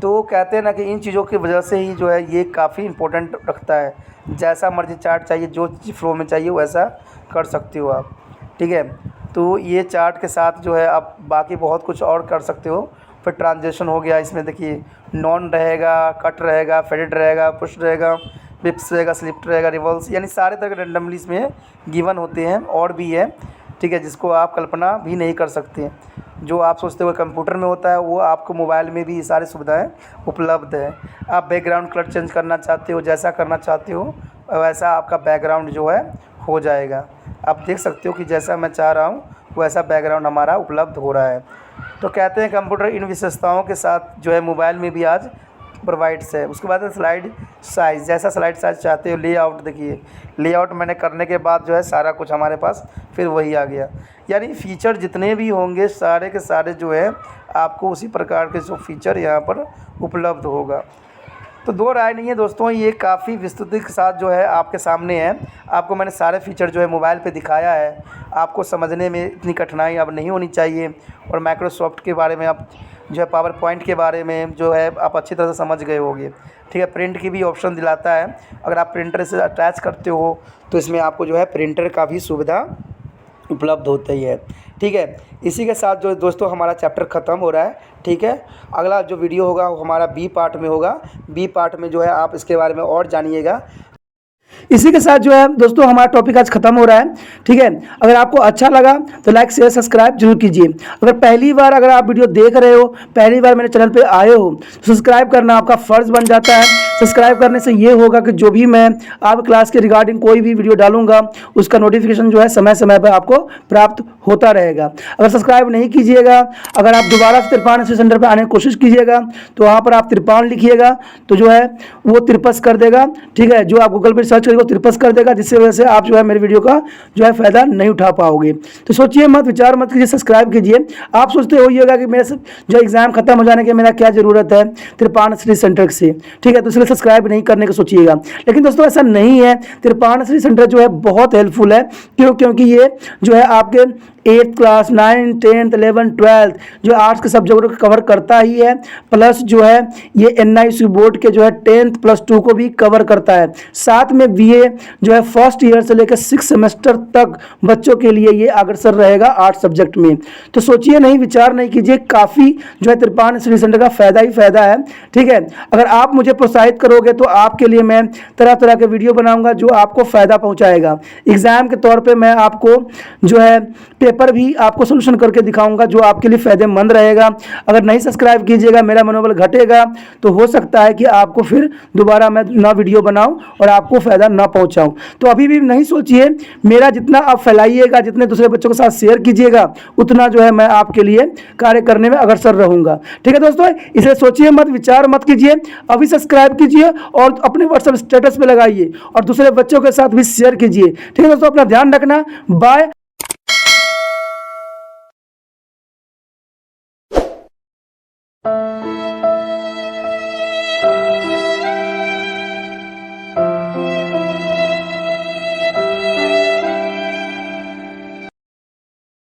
तो कहते हैं ना कि इन चीज़ों की वजह से ही जो है ये काफ़ी इम्पोर्टेंट रखता है। जैसा मर्जी चार्ट चाहिए, जो चीज़ फ्लो में चाहिए वैसा कर सकते हो आप। ठीक है, तो ये चार्ट के साथ जो है आप बाकी बहुत कुछ और कर सकते हो। फिर ट्रांजेक्शन हो गया, इसमें देखिए नॉन रहेगा, कट रहेगा, फेडेड रहेगा, पुश रहेगा, बिप्स रहेगा, स्लिप रहेगा, रिवर्स, यानी सारे तरह के रेंडमली इसमें गिवन होते हैं। और भी है, ठीक है, जिसको आप कल्पना भी नहीं कर सकते। जो आप सोचते हो कंप्यूटर में होता है वो आपको मोबाइल में भी ये सारी सुविधाएं उपलब्ध है। आप बैकग्राउंड कलर चेंज करना चाहते हो, जैसा करना चाहते हो वैसा आपका बैकग्राउंड जो है हो जाएगा। आप देख सकते हो कि जैसा मैं चाह रहा हूँ वैसा बैकग्राउंड हमारा उपलब्ध हो रहा है। तो कहते हैं कंप्यूटर इन विशेषताओं के साथ जो है मोबाइल में भी आज प्रोवाइड्स है। उसके बाद स्लाइड साइज़, जैसा स्लाइड साइज़ चाहते हो। लेआउट देखिए, लेआउट मैंने करने के बाद जो है सारा कुछ हमारे पास फिर वही आ गया। यानी फ़ीचर जितने भी होंगे सारे के सारे जो है आपको उसी प्रकार के जो फ़ीचर यहाँ पर उपलब्ध होगा। तो दो राय नहीं है दोस्तों, ये काफ़ी विस्तृति के साथ जो है आपके सामने है। आपको मैंने सारे फीचर जो है मोबाइल पे दिखाया है। आपको समझने में इतनी कठिनाई अब नहीं होनी चाहिए। और माइक्रोसॉफ्ट के बारे में आप जो है पावर पॉइंट के बारे में जो है आप अच्छी तरह से समझ गए होंगे। ठीक है, प्रिंट की भी ऑप्शन दिलाता है। अगर आप प्रिंटर से अटैच करते हो तो इसमें आपको जो है प्रिंटर का भी सुविधा उपलब्ध होता ही है। ठीक है, इसी के साथ जो दोस्तों हमारा चैप्टर ख़त्म हो रहा है। ठीक है, अगला जो वीडियो होगा वो हमारा बी पार्ट में होगा। बी पार्ट में जो है आप इसके बारे में और जानिएगा। इसी के साथ जो है दोस्तों हमारा टॉपिक आज खत्म हो रहा है। ठीक है, अगर आपको अच्छा लगा तो लाइक शेयर सब्सक्राइब जरूर कीजिए। अगर पहली बार अगर आप वीडियो देख रहे हो, पहली बार मेरे चैनल पे आए हो, तो सब्सक्राइब करना आपका फ़र्ज़ बन जाता है। सब्सक्राइब करने से ये होगा कि जो भी मैं आप क्लास के रिगार्डिंग कोई भी वीडियो डालूंगा उसका नोटिफिकेशन जो है समय समय पर आपको प्राप्त होता रहेगा। अगर सब्सक्राइब नहीं कीजिएगा, अगर आप दोबारा से तिरपान स्टडी सेंटर पर आने की कोशिश कीजिएगा तो वहाँ पर आप तिरपान लिखिएगा तो जो है वो तिरपस कर देगा। ठीक है, जो आप गूगल पर सर्च करेंगे वो तिरपस कर देगा, जिससे वजह से आप जो है मेरे वीडियो का जो है फ़ायदा नहीं उठा पाओगे। तो सोचिए मत, विचार मत कीजिए, सब्सक्राइब कीजिए। आप सोचते होइएगा कि मेरे जो एग्ज़ाम खत्म हो जाने के मेरा क्या ज़रूरत है तिरपान स्टडी सेंटर से। ठीक है, तो इसलिए सब्सक्राइब नहीं करने का सोचिएगा, लेकिन दोस्तों ऐसा नहीं है। तिरपान स्टडी सेंटर जो है बहुत हेल्पफुल है। क्योंकि ये जो है आपके 8th class 9th 10th 11th 12th जो आर्ट्स के सब्जेक्ट को कवर करता ही है, प्लस जो है ये NIC बोर्ड के जो है 10th प्लस 2 को भी कवर करता है। साथ में BA जो है फर्स्ट ईयर से लेकर 6 सेमेस्टर तक बच्चों के लिए ये अग्रसर रहेगा आर्ट्स सब्जेक्ट में। तो सोचिए नहीं, विचार नहीं कीजिए, काफ़ी जो है तिरपान स्टडी सेंटर का फ़ायदा ही फ़ायदा है। ठीक है, अगर आप मुझे प्रोत्साहित करोगे तो आपके लिए मैं तरह तरह के वीडियो बनाऊंगा जो आपको फ़ायदा पहुंचाएगा। एग्ज़ाम के तौर पे मैं आपको जो है पेपर भी आपको सोल्यूशन करके दिखाऊंगा जो आपके लिए फ़ायदेमंद रहेगा। अगर नहीं सब्सक्राइब कीजिएगा, मेरा मनोबल घटेगा, तो हो सकता है कि आपको फिर दोबारा मैं ना वीडियो बनाऊं और आपको फ़ायदा ना पहुंचाऊं। तो अभी भी नहीं सोचिए, मेरा जितना आप फैलाइएगा, जितने दूसरे बच्चों के साथ शेयर कीजिएगा, उतना जो है मैं आपके लिए कार्य करने में अग्रसर रहूँगा। ठीक है दोस्तों, इसलिए सोचिए मत, विचार मत कीजिए, अभी सब्सक्राइब कीजिए और अपने व्हाट्सएप स्टेटस पे लगाइए और दूसरे बच्चों के साथ भी शेयर कीजिए। ठीक है दोस्तों, अपना ध्यान रखना। बाय।